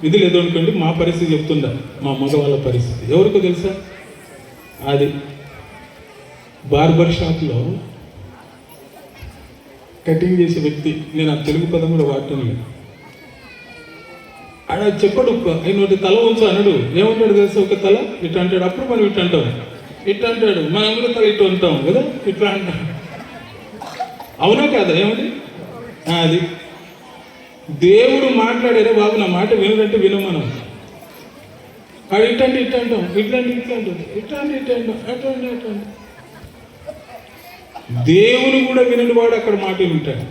విధి లేదు అనుకోండి, మా పరిస్థితి చెప్తుందా, మా మగవాళ్ళ పరిస్థితి ఎవరికో తెలుసా? అది బార్బర్ షాప్లో కటింగ్ చేసే వ్యక్తి. నేను ఆ తెలుగు పదం కూడా వాడటం లేదు. ఆడ చెప్పడు, ఆయన తల ఉంచు అనడు. ఏమంటాడు తెలుసా? ఒక తల ఇట్లా అంటాడు, అప్పుడు మనం ఇట్లా అంటాం, ఇట్లా అంటాడు. మనం కూడా తల ఇట్లా ఉంటాం కదా, ఇట్లా అంటాం. అవునా కాదా? ఏమండి అది దేవుడు మాట్లాడారే బాబు, నా మాట వినదంటే వినం మనం. వాడు ఇట్టంటే ఇట్లా అంటాం, ఇట్లాంటి ఇట్లా అంటాం, ఇట్లాంటి ఇట్లా అంటాం, అట్లాంటి అట్లాంటి. దేవుని కూడా వినని వాడు అక్కడ మాట వింటాడు.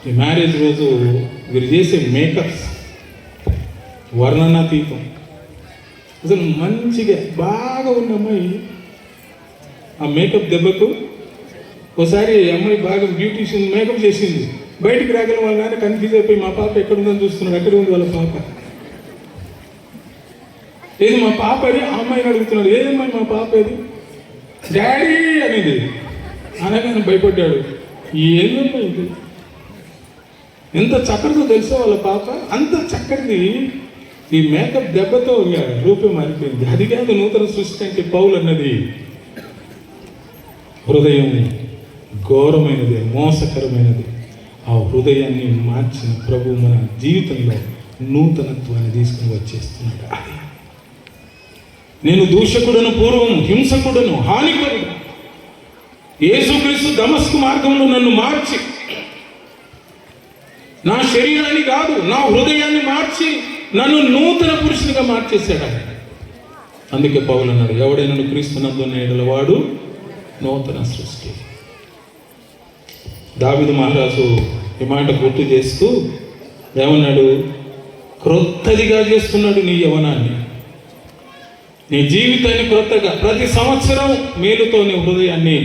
ఈ మ్యారేజ్ రోజు వీరు చేసే మేకప్స్ వర్ణనాతీతం. అసలు మంచిగా బాగా ఉన్న అమ్మాయి ఆ మేకప్ దెబ్బకు ఒకసారి అమ్మాయి బాగా బ్యూటీషియన్ మేకప్ చేసింది. బయటికి రాగల వాళ్ళ నాన్న కన్ఫ్యూజ్ అయిపోయి మా పాప ఎక్కడుందని చూస్తున్నాడు. అక్కడ ఉంది వాళ్ళ పాప. ఏది మా పాప అది? ఆ అమ్మాయిని అడుగుతున్నాడు, ఏదమ్మా మా పాప ఏది? డాడీ అనేది అనగానే భయపడ్డాడు. ఏందమ్మా ఇది? ఎంత చక్కటిదో తెలుసా వాళ్ళ పాప? అంత చక్కటిది ఈ మేకప్ దెబ్బతో రూపం మారిపోయింది. అది కాదు నూతన సృష్టి అంటే. పౌలు అన్నది హృదయం ఘోరమైనది, మోసకరమైనది. ఆ హృదయాన్ని మార్చిన ప్రభు మన జీవితంలో నూతనత్వాన్ని తీసుకుని వచ్చేస్తున్నాడు. అది నేను దూషకుడను, పూర్వం హింసకుడను, హానికరుడు. యేసుక్రీస్తు దమస్కు మార్గంలో నన్ను మార్చి, నా శరీరాన్ని కాదు నా హృదయాన్ని మార్చి నన్ను నూతన పురుషునిగా మార్చేశాడు. అందుకే పౌలు అన్నాడు, ఎవడైనా క్రీస్తునందున్న ఎడల వాడు నూతన సృష్టి. దావీదు మహారాజు ఈ మాట గుర్తు చేస్తూ ఏమన్నాడు? క్రొత్తదిగా చేస్తున్నాడు నీ యవనాన్ని. నీ జీవితాన్ని క్రొత్తగా ప్రతి సంవత్సరం మేలుతో నీ హృదయాన్ని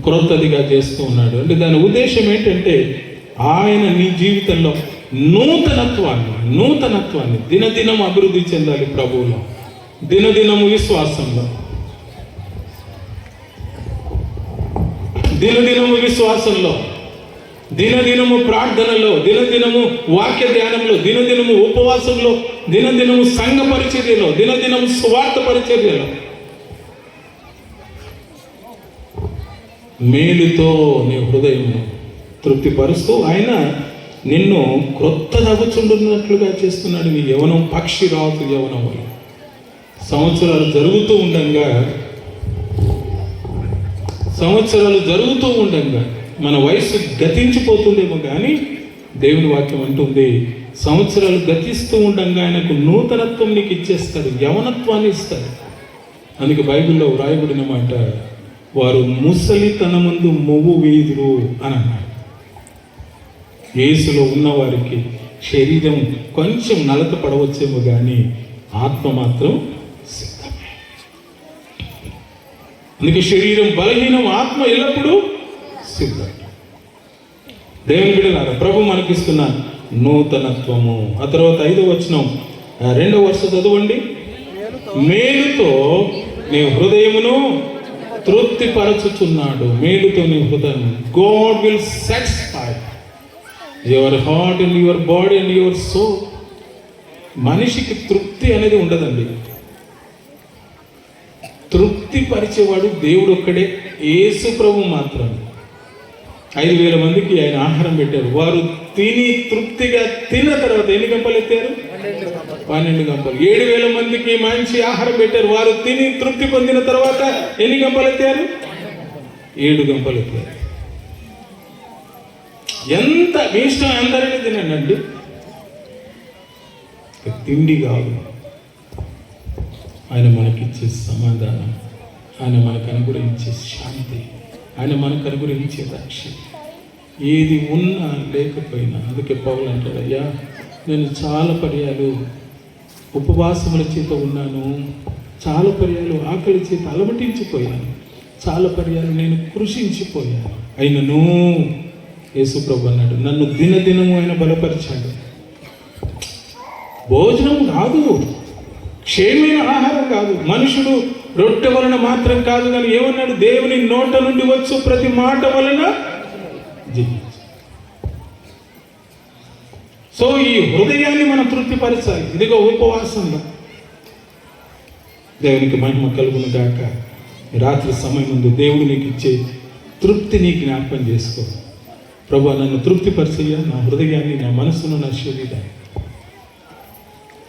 క్రొత్తదిగా చేస్తూ ఉన్నాడు. అంటే దాని ఉద్దేశం ఏంటంటే ఆయన నీ జీవితంలో నూతనత్వాన్ని దినదినం అభివృద్ధి చెందాలి. ప్రభువులో దినదినము విశ్వాసంలో, దినదినము ప్రార్థనలో, దినదినము వాక్య ధ్యానంలో, దినదినము ఉపవాసంలో, దినదినము సంఘ పరిచర్యలో, దినదినము స్వార్థ పరిచర్యలో మేలుతో నీ హృదయం తృప్తిపరుస్తూ ఆయన నిన్ను క్రొత్త నవ్వుచుండున్నట్లుగా చేస్తున్నాడు. నీ యవనం పక్షి రాజు యవనం వల్ల సంవత్సరాలు జరుగుతూ ఉండంగా మన వయసు గతించిపోతుందేమో కానీ దేవుని వాక్యం అంటుంది సంవత్సరాలు గతిస్తూ ఉండంగా ఆయనకు నూతనత్వం నీకు ఇచ్చేస్తాడు, యవనత్వాన్ని ఇస్తాడు. అందుకే బైబిల్లో వ్రాయబడిన మాట, వారు ముసలితనమందు మొవ్వు వేయుదురు అని అన్నాడు. యేసులో ఉన్నవారికి శరీరం కొంచెం నలత పడవచ్చేమో కానీ ఆత్మ మాత్రం సిద్ధమే. అందుకే శరీరం బలహీనం, ఆత్మ ఎల్లప్పుడూ సిద్ధం. దేవుని బిడ్డలారా, ప్రభు మనకిస్తున్న నూతనత్వము. ఆ తర్వాత 5వ వచనం 2వ వర్ష చదవండి. మేలుతో నీ హృదయమును తృప్తిపరచుచున్నాడు. మేలుతో నీ హృదయం. God will satisfy your heart and your body and your soul. మనిషికి తృప్తి అనేది ఉండదండి. తృప్తి పరిచేవాడు దేవుడు ఒక్కడే, యేసు ప్రభు మాత్రమే. 5,000 మందికి ఆయన ఆహారం పెట్టారు. వారు తిని తృప్తిగా తిన్న తర్వాత ఎన్ని గంపలు ఎత్తారు? 12 గంపలు. 7,000 మందికి మంచి ఆహారం పెట్టారు. వారు తిని తృప్తి పొందిన తర్వాత ఎన్ని గంపలు ఎత్తారు? 7 గంపలు ఎత్తారు. ఎంత మీ ఇష్టం, అందరినీ తినండి. తిండి కాదు, ఆయన మనకిచ్చే సమాధానం, ఆయన మనకు అనుగ్రహించే శాంతి, ఆయన మనకు అనుగ్రహించే రక్షణ, ఏది ఉన్నా లేకపోయినా. అందుకే పౌలు అంటాడు, అయ్యా నేను చాలా పర్యాలు ఉపవాసముల చేత ఉన్నాను, చాలా పర్యాలు ఆకలి చేత అలమటించిపోయాను, చాలా పర్యాలు నేను కృషించిపోయాను. అయినను యేసుప్రభు అన్నాడు, నన్ను దినదినము ఆయన బలపరిచాడు. భోజనం కాదు, క్షేమైన ఆహారం కాదు, మనుషుడు రొట్టె వలన మాత్రం కాదు కానీ ఏమన్నాడు? దేవుని నోట నుండి వచ్చు ప్రతి మాట వలన జీవించు. సో ఈ హృదయాన్ని మనం తృప్తిపరచాలి. ఇదిగో ఉపవాసంలో దేవునికి మహిమ కలుగును గాక. రాత్రి సమయం ముందు దేవుడు నీకు ఇచ్చే తృప్తిని జ్ఞాపకం చేసుకో. ప్రభువా నన్ను తృప్తిపరిచయ్యా, నా హృదయాన్ని, నా మనసును, నా శరీరాన్ని.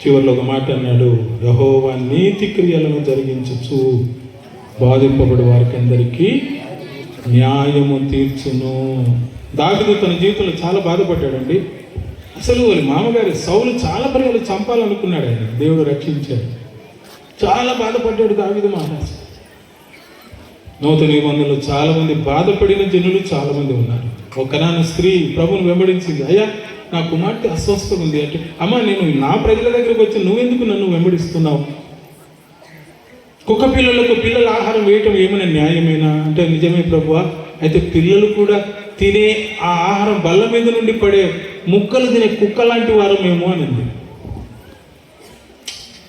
చివరిలో ఒక మాట అన్నాడు, యెహోవా నీతి క్రియలను జరిగించుచు బాధింపబడి వారికి అందరికీ న్యాయము తీర్చును. దావీదు తన జీవితంలో చాలా బాధపడ్డాడండి. అసలు వాళ్ళ మామగారి సౌలు చాలా పర్యాలు చంపాలనుకున్నాడు, ఆయన దేవుడు రక్షించాడు. చాలా బాధపడ్డాడు దావీదు మహారాజు. నూతన నిబంధనలో చాలా మంది బాధపడిన జనులు చాలా మంది ఉన్నారు. ఒకనాన్న స్త్రీ ప్రభువును వెంబడించింది, అయ్యా నా కుమార్తె అస్వస్థగా ఉంది అంటే, అమ్మ నేను నా ప్రజల దగ్గరకు వచ్చి నువ్వెందుకు నన్ను వెంబడిస్తున్నావు? కుక్క పిల్లలకు పిల్లల ఆహారం వేయటం ఏమైనా న్యాయమేనా అంటే, నిజమే ప్రభువా, అయితే పిల్లలు కూడా తినే ఆ ఆహారం బల్ల మీద నుండి పడే ముక్కలు తినే కుక్క లాంటి వారమేమో అనింది.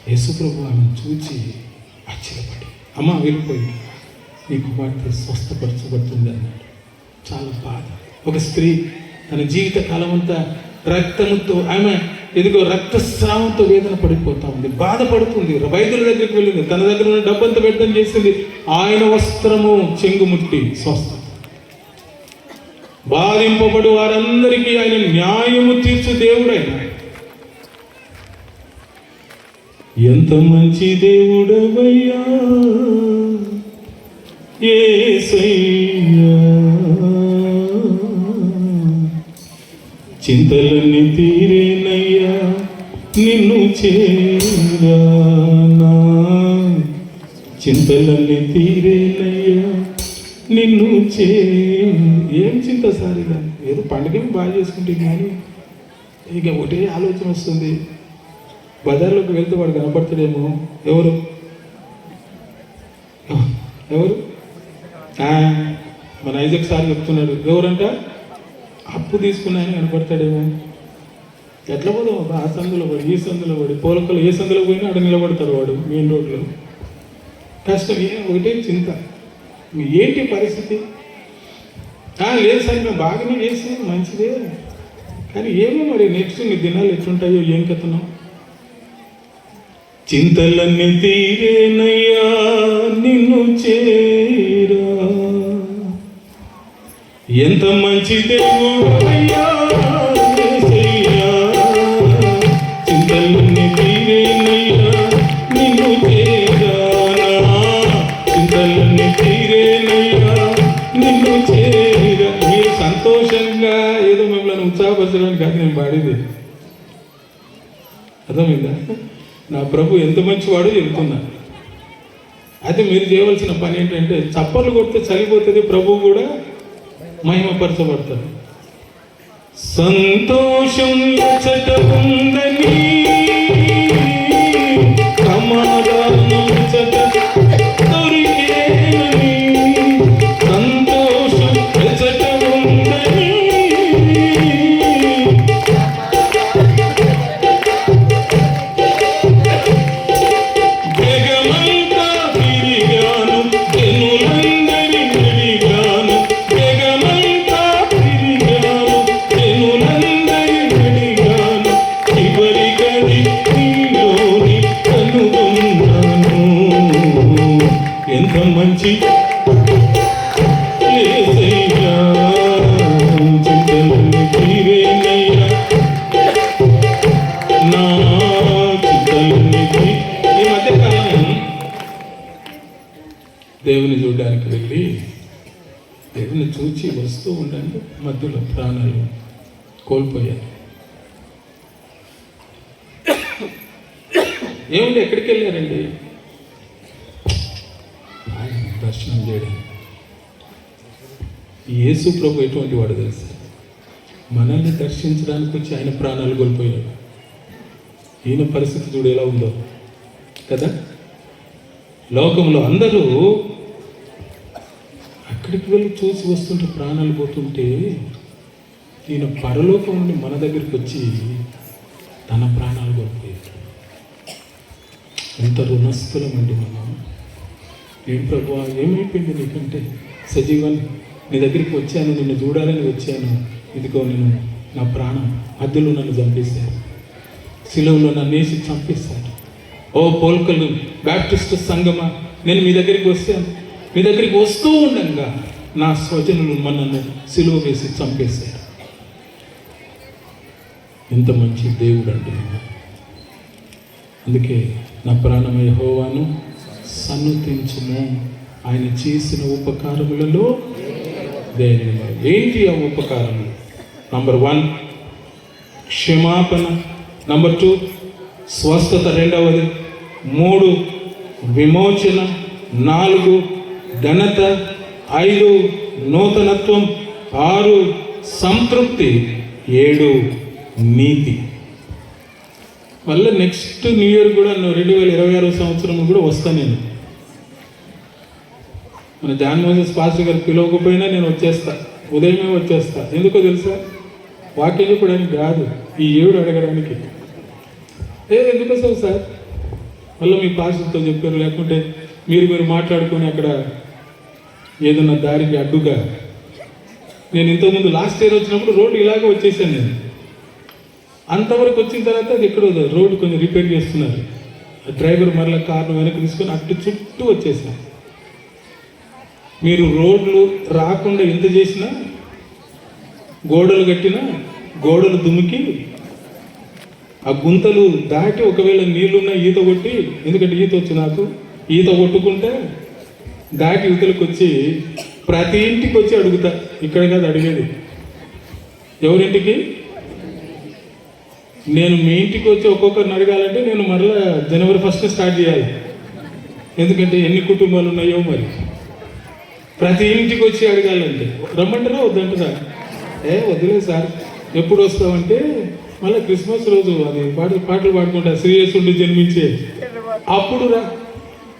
యేసు ప్రభు ఆమెను చూచి ఆశ్చర్యపడి, అమ్మ వెళ్ళిపోయింది, నీ కుమార్తె స్వస్థపరచబడుతుంది అన్నాడు. చాలా బాధ. ఒక స్త్రీ తన జీవిత కాలం అంతా రక్తముతో, ఆమె ఎదుగో రక్తస్రావంతో వేదన పడిపోతా ఉంది, బాధపడుతుంది. వైద్యుల దగ్గరికి వెళ్ళింది, తన దగ్గర ఉన్న డబ్బంతా వ్యర్థం చేసింది. ఆయన వస్త్రము చెంగుముట్టి స్వస్థ. బాధింపబడు వారందరికీ ఆయన న్యాయము తీర్చు దేవుడైన. ఎంత మంచి దేవుడవయ్యా యేసయ్యా, చింతలన్నీ తీరేనయ్యా నిన్ను చేరానా, చింతలన్నీ తీరేనయ్యా నిన్ను ఏం చింత సార్, ఇక ఏదో పండుగని బాగా చేసుకుంటే కానీ ఇక ఒకటే ఆలోచన వస్తుంది. బజార్లోకి వెళ్తే వాడు కనపడతాడేమో, ఎవరు ఎవరు? మన ఐజక్ సార్ చెప్తున్నాడు. ఎవరంట? అప్పు తీసుకున్నాయని కనపడతాడేమో. ఎట్లా పోదాం? ఆ సందులో పడి, ఈ సందులో పడి, పోలకలు ఏ సందులో పోయినా అక్కడ నిలబడతాడు వాడు మెయిన్ రోడ్లో. కష్టం. ఒకటే చింత. ఏంటి పరిస్థితి? లేదు సార్ మేము బాగానే చేసి మంచిదే, కానీ ఏమో మరి నెక్స్ట్ నీ దినాలు ఎట్లుంటాయో ఏం కథనం. చింతలన్నీ తీరేనయ్యా నిన్ను చేరా, ఎంత మంచి దేవుడయ్యా యేసయ్యా. చింతలన్నీ తీరేనయ్యా నిన్ను చేరా, చింతలన్నీ తీరేనయ్యా నిన్ను చేరా. మీరు సంతోషంగా ఏదో మిమ్మల్ని ఉత్సాహపరచడానికి కాదు నేను పాడేది, అర్థమైందా? నా ప్రభు ఎంత మంచివాడో చెబుతున్నా. అయితే మీరు చేయవలసిన పని ఏంటంటే చప్పట్లు కొడితే చలిపోతుంది, ప్రభు కూడా మహిమపరచబడతాడు. సంతోషం ఎచ్చట ఉందని, సమాధానం ఎచ్చట దొరికేనని, సంతోషం ఎచ్చట ఉందని, జగమంతా తిరిగాను జనులందరి నడిగాను, జగమంతా తిరిగాను జనులందరి నడిగాను, చివరి గది నీలోని కనుగొన్నాను. ఎంత మంచి యేసయ్యా, చింతలన్నీ తీరేనయ్యా నా చింతలన్నీ ఈ మధ్యకాలం దేవుని చూడడానికి వెళ్ళి దేవుని చూచి వస్తూ ఉండండి, మధ్యలో ప్రాణాలు కోల్పోయారు. ఏమిటి ఎక్కడికి వెళ్ళారండి? ఆయన దర్శనం చేయడానికి. యేసు ప్రభు ఎటువంటి వాడు తెలుసా? మనల్ని దర్శించడానికి వచ్చి ఆయన ప్రాణాలు కోల్పోయాడు. ఈయన పరిస్థితి చూడు ఎలా ఉందో కదా. లోకంలో అందరూ అక్కడికి వెళ్ళి చూసి వస్తుంటే ప్రాణాలు పోతుంటే, ఈయన పరలోకం నుండి మన దగ్గరికి వచ్చి తన ప్రాణాలు కోల్పోయాడు. ఎంత రుణస్థులమండి మనం. ఏం ప్రభువా ఏమైపోయింది నీకంటే? సజీవన్ నీ దగ్గరికి వచ్చాను, నిన్ను చూడాలని వచ్చాను, ఇదిగో నేను నా ప్రాణం మధ్యలో నన్ను చంపేశారు, శిలువలో నన్ను వేసి చంపేశారు. ఓ పోల్కలు బ్యాప్టిస్ట్ సంఘమా, నేను మీ దగ్గరికి వచ్చాను, మీ దగ్గరికి వస్తూ ఉండగా నా స్వజనులు నన్ను శిలువ వేసి చంపేశారు. ఎంత మంచి దేవుడు అండి. అందుకే నా ప్రాణం యెహోవాను సన్నుతించును, ఆయన చేసిన ఉపకారములలో దేనిని. ఏంటి ఆ ఉపకారములు? నంబర్ 1 క్షమాపణ, నంబర్ 2 స్వస్థత, 2వది 3 విమోచన, 4 ఘనత, 5 నూతనత్వం, 6 సంతృప్తి, 7 నీతి. మళ్ళీ నెక్స్ట్ న్యూ ఇయర్ కూడా 2026 సంవత్సరం కూడా వస్తాను నేను. మన జాన్ మోసెస్ పాస్టర్ గారు పిలవకపోయినా నేను వచ్చేస్తా, ఉదయమే వచ్చేస్తా. ఎందుకో తెలుసా? వాక్యం చెప్పడానికి కాదు, ఈ ఏడు అడగడానికి. ఎందుకు వస్తావు సార్? మళ్ళీ మీ పాస్టర్తో చెప్పారు, లేకుంటే మీరు మాట్లాడుకొని అక్కడ ఏదన్నా దారికి అడ్డుగా. నేను ఇంతకుముందు లాస్ట్ ఇయర్ వచ్చినప్పుడు రోడ్డు ఇలాగే వచ్చేసాను నేను. అంతవరకు వచ్చిన తర్వాత అది ఎక్కడో రోడ్డు కొంచెం రిపేర్ చేస్తున్నారు. డ్రైవర్ మరలా కార్ను వెనక్కి తీసుకొని అటు చుట్టూ వచ్చేసాను. మీరు రోడ్లు రాకుండా ఎంత చేసినా, గోడలు కట్టినా, గోడలు దుమికి ఆ గుంతలు దాటి ఒకవేళ నీళ్లున్నా ఈత కొట్టి, ఎందుకంటే ఈత వచ్చి నాకు, ఈత కొట్టుకుంటే దాటి యువతలకు వచ్చి ప్రతి ఇంటికి వచ్చి అడుగుతా. ఇక్కడ కాదు అడిగేది, ఎవరింటికి? నేను మీ ఇంటికి వచ్చి ఒక్కొక్కరిని అడగాలంటే నేను మరలా జనవరి 1 స్టార్ట్ చేయాలి. ఎందుకంటే ఎన్ని కుటుంబాలు ఉన్నాయో మరి. ప్రతి ఇంటికి వచ్చి అడగాలంటే రమ్మంటారా వద్దంటారా? వద్దులే సార్, ఎప్పుడు వస్తామంటే మళ్ళీ క్రిస్మస్ రోజు అది పాటలు పాడుకుంటా, శ్రీయేసుడు జన్మించే అప్పుడు రా.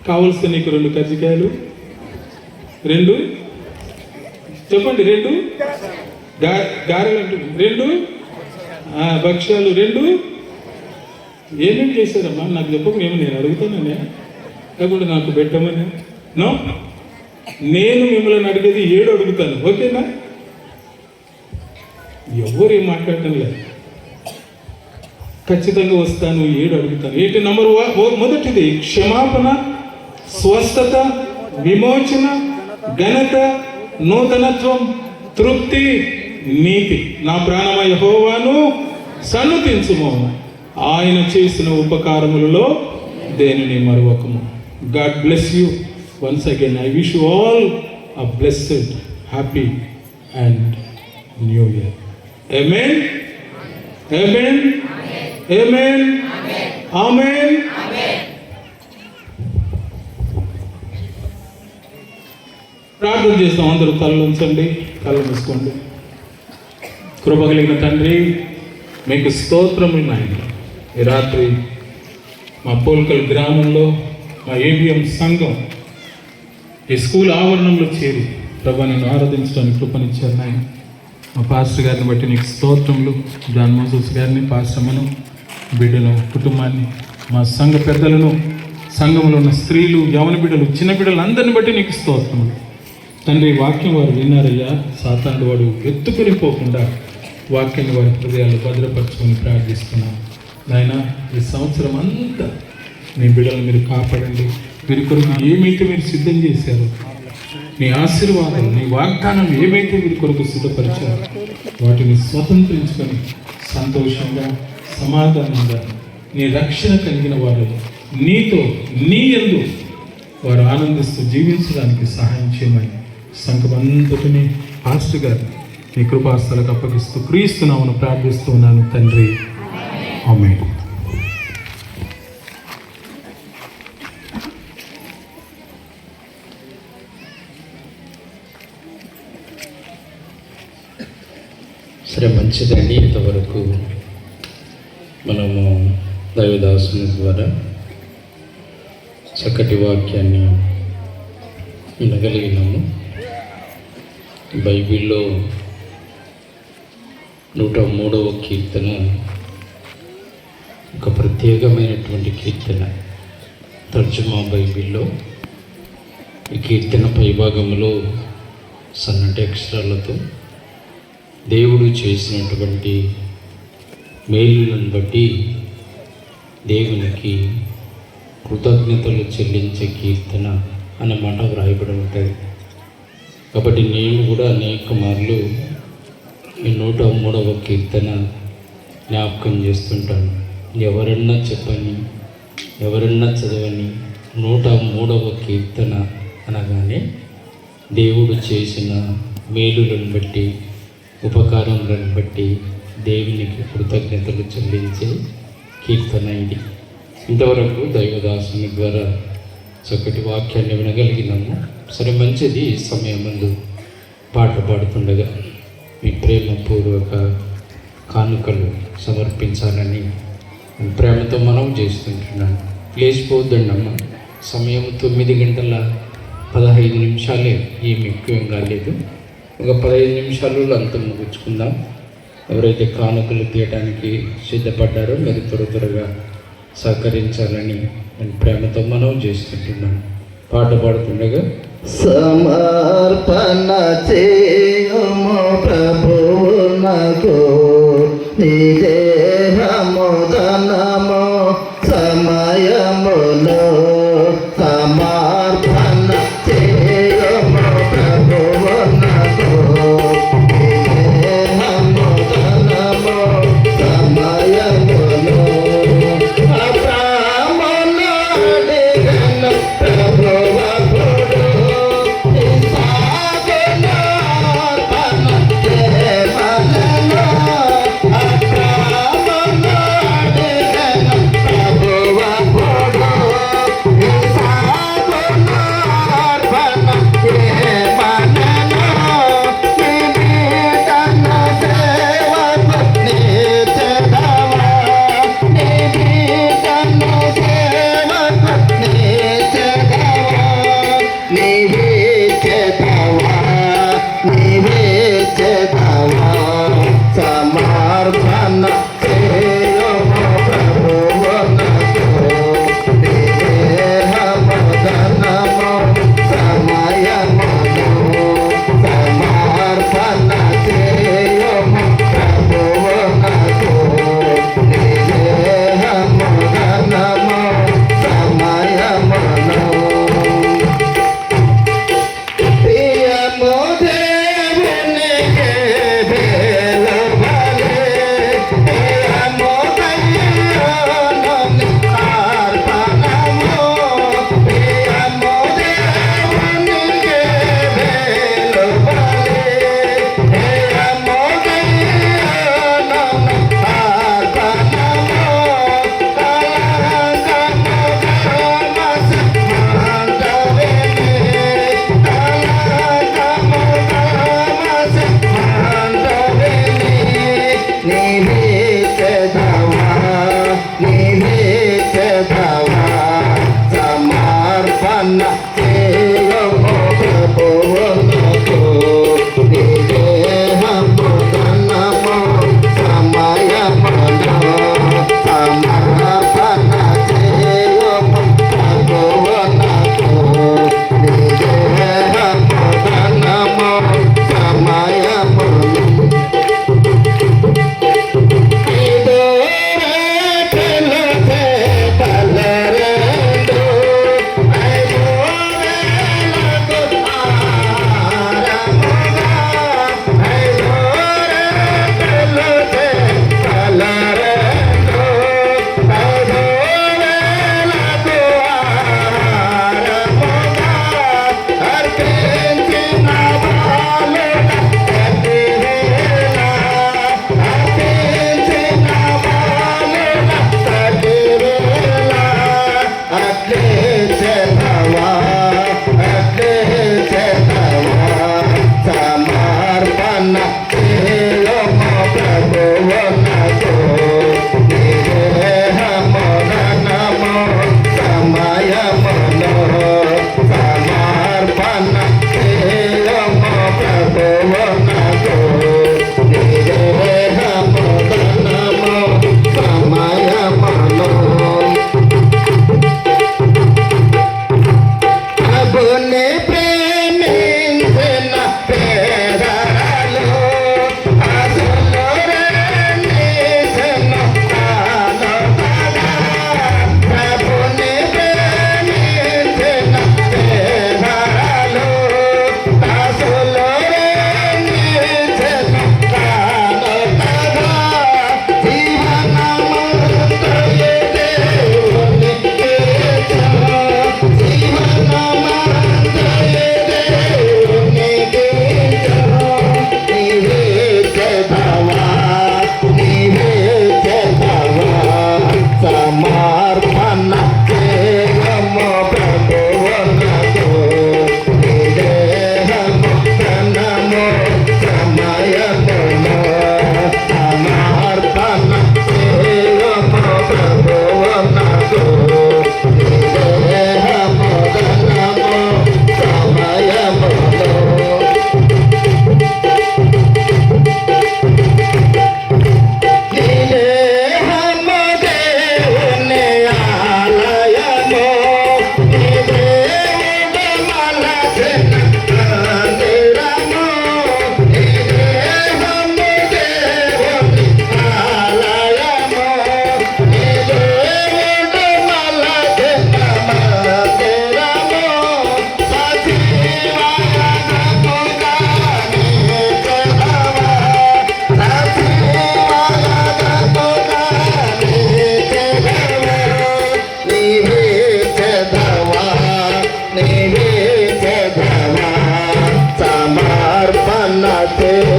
కావలసిన నీకు 2 కజ్జికాయలు, 2 చెప్పండి, 2 గారెలు అంటే 2 భక్ష్యాలు 2 ఏమేమి చేశారమ్మా నాకు చెప్పకు. ఏమో నేను అడుగుతాననే లేకపోతే నాకు పెట్టమని. నో, నేను మిమ్మల్ని అడిగేది 7 అడుగుతాను. ఓకేనా? ఎవరు ఏం మాట్లాడటం లేదు. ఖచ్చితంగా వస్తాను. 7 అడుగుతాను. ఏంటి? నంబర్ 1 మొదటిది క్షమాపణ, స్వస్థత, విమోచన, ఘనత, నూతనత్వం, తృప్తి, నీతి. నా ప్రాణమ యెహోవాను సన్నుతించుము, ఆయన చేసిన ఉపకారములలో దేనిని మరువకము. God bless you once again. I wish you all a blessed, happy and new year. ఆమేన్, ఆమేన్, ఆమేన్, ఆమేన్. ప్రార్థన చేస్తాం. అందరూ కళ్ళు ఉంచండి, కళ్ళు మూసుకోండి. కృప కలిగిన తండ్రి, మీకు స్తోత్రములు నాయన. ఈ రాత్రి మా పోల్కల్ గ్రామంలో మా ఏబిఎం సంఘం ఈ స్కూల్ ఆవరణంలో చేరి ప్రభా నేను ఆరాధించడానికి కృపనిచ్చారు నాయన. మా పాస్టర్ గారిని బట్టి నీకు స్తోత్రములు. జాన్ మోసెస్ గారిని, పాస్టర్ను, బిడ్డను, కుటుంబాన్ని, మా సంఘ పెద్దలను, సంఘంలో ఉన్న స్త్రీలు, యవన బిడ్డలు, చిన్న బిడ్డలు అందరిని బట్టి నీకు స్తోత్రములు తండ్రి. వాక్యం వారు విన్నారయ్యా. సాతానుడు వాడు ఎత్తుకొని పోకుండా వాక్యాన్ని వారి హృదయాలు భద్రపరచుకొని ప్రార్థిస్తున్నాం నాయన. ఈ సంవత్సరం అంతా నీ బిడ్డలు మీరు కాపాడండి. మీరు కొరకు ఏమైతే మీరు సిద్ధం చేశారో, నీ ఆశీర్వాదం, నీ వాగ్దానం ఏమైతే మీరు కొరకు సిద్ధపరిచారో వాటిని స్వతంత్రించుకొని సంతోషంగా, సమాధానంగా, నీ రక్షణ కలిగిన వారు నీతో, నీ యందు వారు ఆనందిస్తూ జీవించడానికి సహాయం చేయమని సంఘమంతటిని పాస్టర్ గారిని నీ కృపాస్థలకు అప్పగిస్తూ క్రీస్తునామమున ప్రార్థిస్తూ ఉన్నాను తండ్రి. ఆమేన్. సరే, మంచిదండి. ఇంతవరకు మనము దైవదాసుని ద్వారా చక్కటి వాక్యాన్ని వినగలిగినాము. బైబిల్లో 103వ కీర్తన ఒక ప్రత్యేకమైనటువంటి కీర్తన. తర్జుమా బైబిల్లో ఈ కీర్తన పైభాగంలో సన్నటి అక్షరాలతో దేవుడు చేసినటువంటి మేలులను బట్టి దేవునికి కృతజ్ఞతలు చెల్లించే కీర్తన అన్నమాట వ్రాయబడి ఉంటుంది. కాబట్టి నేను కూడా అనేక మార్లు ఈ 103వ కీర్తన జ్ఞాపకం చేస్తుంటాను. ఎవరన్నా చెప్పని, ఎవరన్నా చదవని 103వ కీర్తన అనగానే దేవుడు చేసిన మేలులను బట్టి, ఉపకారములను బట్టి దేవునికి కృతజ్ఞతలు చెల్లించే కీర్తన ఇది. ఇంతవరకు దైవదాసుని ద్వారా చక్కటి వాక్యాన్ని వినగలిగినాము. సరే, మంచిది. ఈ సమయం ముందు పాట పాడుతుండగా మీ ప్రేమపూర్వక కానుకలు సమర్పించాలని ప్రేమతో మనం చేస్తుంటున్నాను. లేచిపోద్దండి అమ్మ. సమయం 9:15 ఏమి ఎక్కువేం కాలేదు. ఒక 15 నిమిషాలలో అంత ముగించుకుందాం. ఎవరైతే కానుకలు తీయడానికి సిద్ధపడ్డారో మీరు త్వరగా సహకరించాలని నేను ప్రేమతో మనం చేస్తుంటున్నాను. పాట పాడుతుండగా సమర్పణ చేయము ప్రభువునకు నీ దేహము ధనము సమయములో సమర్పణ చేయము ప్రభువునకు నీ దేహము ధనము సమయములో ప్రభువకుడు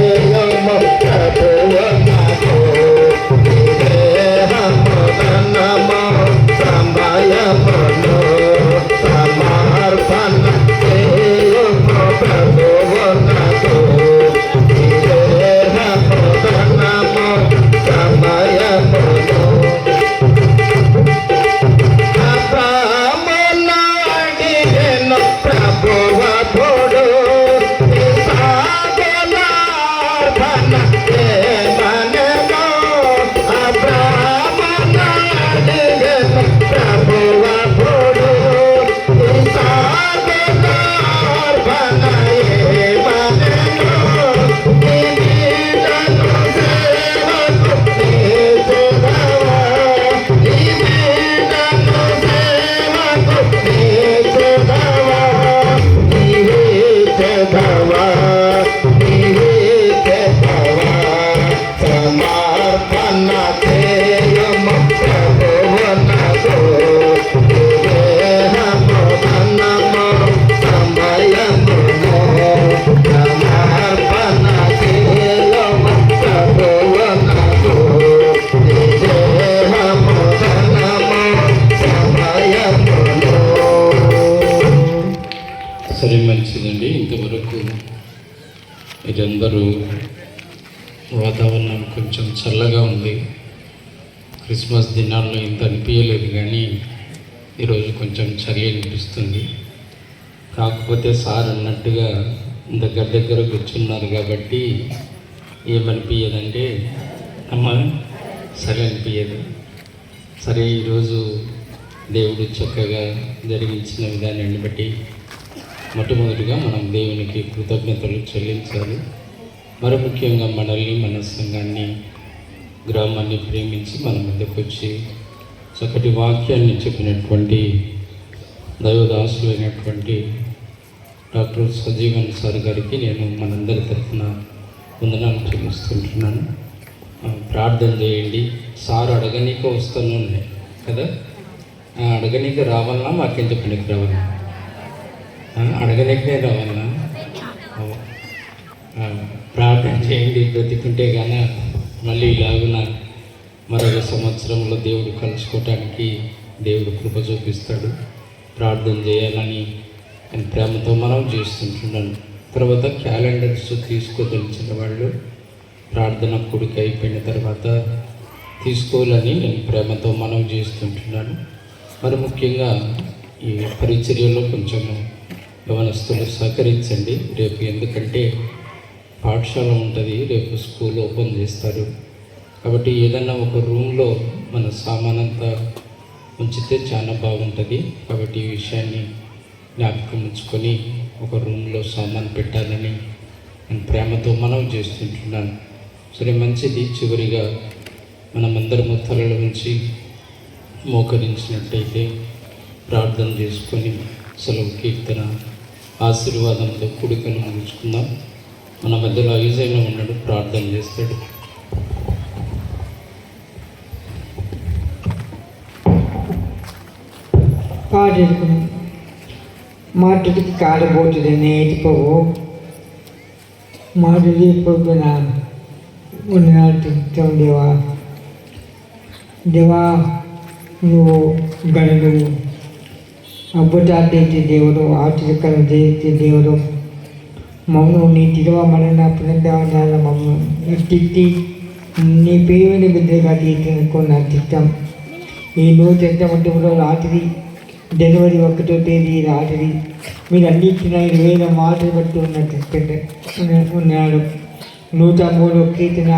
చేయము ప్రభువు నాకు దేహము ధనము సమయమును సమర్పణ చేయము ప్రభువు నాకు దేహము ధనము సమయమును అబ్రాహ్మణుడిగెను ప్రభువు తోడు సాగనార్పణ ఏమనెను అబ్రాహ్మణుడిగెను ప్రభువు తోడు సాగనార్పణ ఏమనెను నిబిడను సేవకు నీచుడవా నిబిడను సేవకు నీచుడవా నీవే చెదవా నీవే చెదవా సమర్పణ చేయము ప్రభువు నాకు దేహము ధనము సమయమును సమర్పణ చేయము ప్రభువు నాకు దేహము ధనము సమయమును. సరే, మంచిదండి. ఇంతవరకు మీరందరూ వాతావరణం కొంచెం చల్లగా ఉంది. క్రిస్మస్ దినాల్లో ఇంత అనిపించలేదు, కానీ ఈరోజు కొంచెం చలి అనిపిస్తుంది. కాకపోతే సార్ అన్నట్టుగా దగ్గర దగ్గర కూర్చున్నారు కాబట్టి ఏమనిపించదంటే అమ్మ సరే అనిపించదు. సరే, ఈరోజు దేవుడు చక్కగా జరిగించిన విధానాన్ని బట్టి మొట్టమొదటిగా మనం దేవునికి కృతజ్ఞతలు చెల్లించాలి. మరి ముఖ్యంగా మనల్ని, మన సంఘాన్ని, గ్రామాన్ని ప్రేమించి మన మధ్యకు వచ్చి చక్కటి వాక్యాన్ని చెప్పినటువంటి దైవదాసులైనటువంటి డాక్టర్ సజీవన్ సార్ గారికి నేను మనందరి తరఫున వందనాలు చెల్లిస్తుంటున్నాను. ప్రార్థన చేయండి. సార్ అడగనీక వస్తాను ఉన్నాయి కదా, అడగనీక రావాలన్నా మాకేంత పనికి రావాలన్నా, అడగనీకనే రావాలన్నా. ప్రార్థన చేయండి. బ్రతికుంటే గాన మళ్ళీ ఇలాగున మరొక సంవత్సరంలో దేవుడు కలుసుకోవటానికి దేవుడు కృప చూపిస్తాడు. ప్రార్థన చేయాలని నేను ప్రేమతో మనం చేస్తుంటున్నాను. తర్వాత క్యాలెండర్స్ తీసుకోదలిచిన వాళ్ళు ప్రార్థన కూడిక అయిపోయిన తర్వాత తీసుకోవాలని నేను ప్రేమతో మనం చేస్తుంటున్నాను. మరి ముఖ్యంగా ఈ పరిచర్యలో కొంచెము యవనస్తులు సహకరించండి రేపు, ఎందుకంటే పాఠశాల ఉంటుంది, రేపు స్కూల్ ఓపెన్ చేస్తారు. కాబట్టి ఏదన్నా ఒక రూమ్లో మన సామానంతా ఉంచితే చాలా బాగుంటుంది. కాబట్టి ఈ విషయాన్ని జ్ఞాపకం ఉంచుకొని ఒక రూమ్లో సామాన్ పెట్టాలని నేను ప్రేమతో మనం చేస్తుంటున్నాను. సరే, మంచిది. చివరిగా మనమందరము తలల నుంచి మోకరించినట్టయితే ప్రార్థన చేసుకొని సెలవు కీర్తన ఆశీర్వాదంతో కూడికను ముగించుకుందాం. మన మధ్యలో ఐజైనా ఉన్నాడు, ప్రార్థన చేస్తాడు. పాటకు మాటకి కాడబోతుంది నేర్చుకోవు మాట చెప్పిన ఉన్నట్టు దేవా దేవా నువ్వు గణుడు అద్భుతాలు దేవుడు ఆశ్చర్యకరం చేసే దేవుడు మమ్మల్ని నీ తిరువ మన పునర్దావనాల మమ్మల్ని తిట్టి నీ పేరుని బిడ్డగా తీర్చుకో నా చిత్తం. ఈ 108వ రాత్రి జనవరి 1వ తేదీ రాత్రి మీరు అన్నించిన 20,000 మాటలు బట్టి ఉన్నాడు. 103 కీర్తన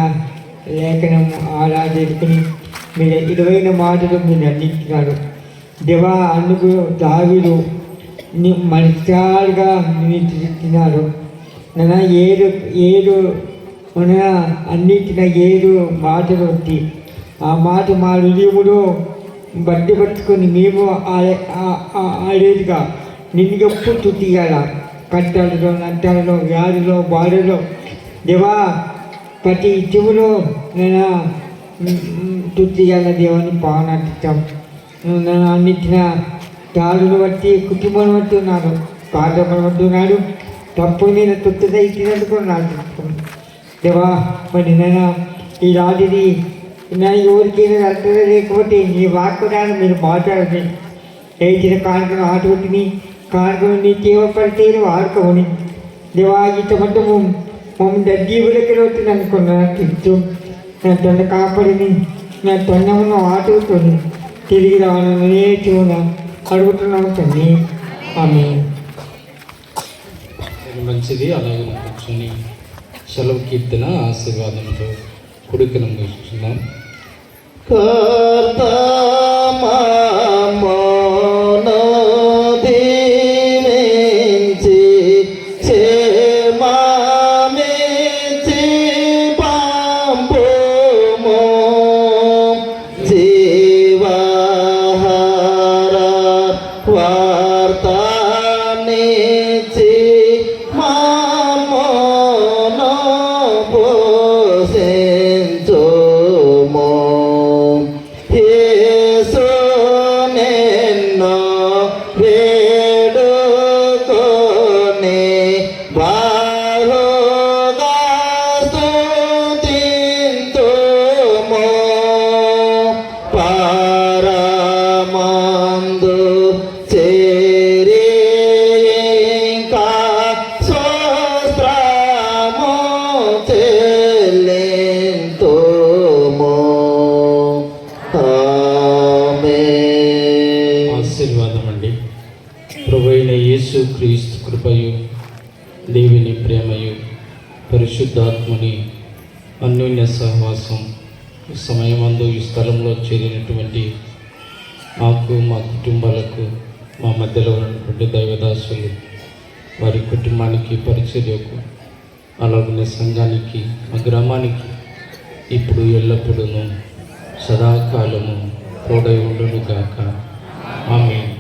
లేఖనం ఆరాధించుకుని మీరు 20,000 మాటలు మీరు అందించినారు. దేవా, అందుకు దావీదు మనిషాలుగా తిన్నారు. నన్ను ఏడు అన్నింటిన 7 మాటలు వచ్చి ఆ మాట మా హృదయములో బట్టి పట్టుకొని మేము ఆడేదిగా నిన్ను ఎప్పుడు తుట్టియాల కట్టాలలో నట్టాలలో వ్యాధిలో బాధలో దేవా ప్రతి చెవులో నేను తుట్టియాల దేవాన్ని పావనటిస్తాం. నన్ను అన్నింటిన దారులు బట్టి కుటుంబం బట్టి ఉన్నాను, పాఠం బట్టి ఉన్నాడు. తప్పు నేను తుట్టగా ఇచ్చినందుకు నాకు దేవా మరి నేను ఈ రాత్రి నా ఎవరికైనా అర్థం లేకపోతే నీ వాక్కుడాన్ని మీరు మాట్లాడండి. వేసిన కానుకను ఆటుకుంటుని కానుకను నీ తీవ్రపరిచయం ఆడుకోమని దేవా ఇటువంటి మమ్మల్ని దర్జీవులకి వచ్చి అనుకున్నాను ఇచ్చు నా తొండ కాపాడిని నా తొండమును ఆటుకుని తిరిగి రావాలని నేర్చుకున్నా అడుగుతున్నాము తండ్రి. ఆమె మంచిది. అలాగే కూర్చొని సెలవు కీర్తన ఆశీర్వాదంతో కుడికలం కూర్చున్నాం. కర్తమామోను దీవించి క్షేమమిచ్చి పంపుము. జీవాహార వార్తనిచ్చి మమ్మును పోషించుము. యేసు నిన్ను వేడుకొని బాహుగా స్తుతింతుము. పరమందు చేరి ఇంకా స్వస్త్రము చెల్లింతుము. ఆమేన్. ఆశీర్వాదం అండి. ప్రభువైన యేసు క్రీస్తు కృపయు దేవుని ప్రేమయు పరిశుద్ధాత్మని అన్యోన్య సహవాసం ఈ సమయమందు ఈ స్థలంలో చేరినటువంటి మాకు మా కుటుంబాలకు మా మధ్యలో ఉన్నటువంటి దైవదాసులు వారి కుటుంబానికి పరిచర్యకు అలాగనే సంఘానికి మా గ్రామానికి ఇప్పుడు ఎల్లప్పుడూ సదాకాలము తోడై ఉండును గాక. ఆమేన్.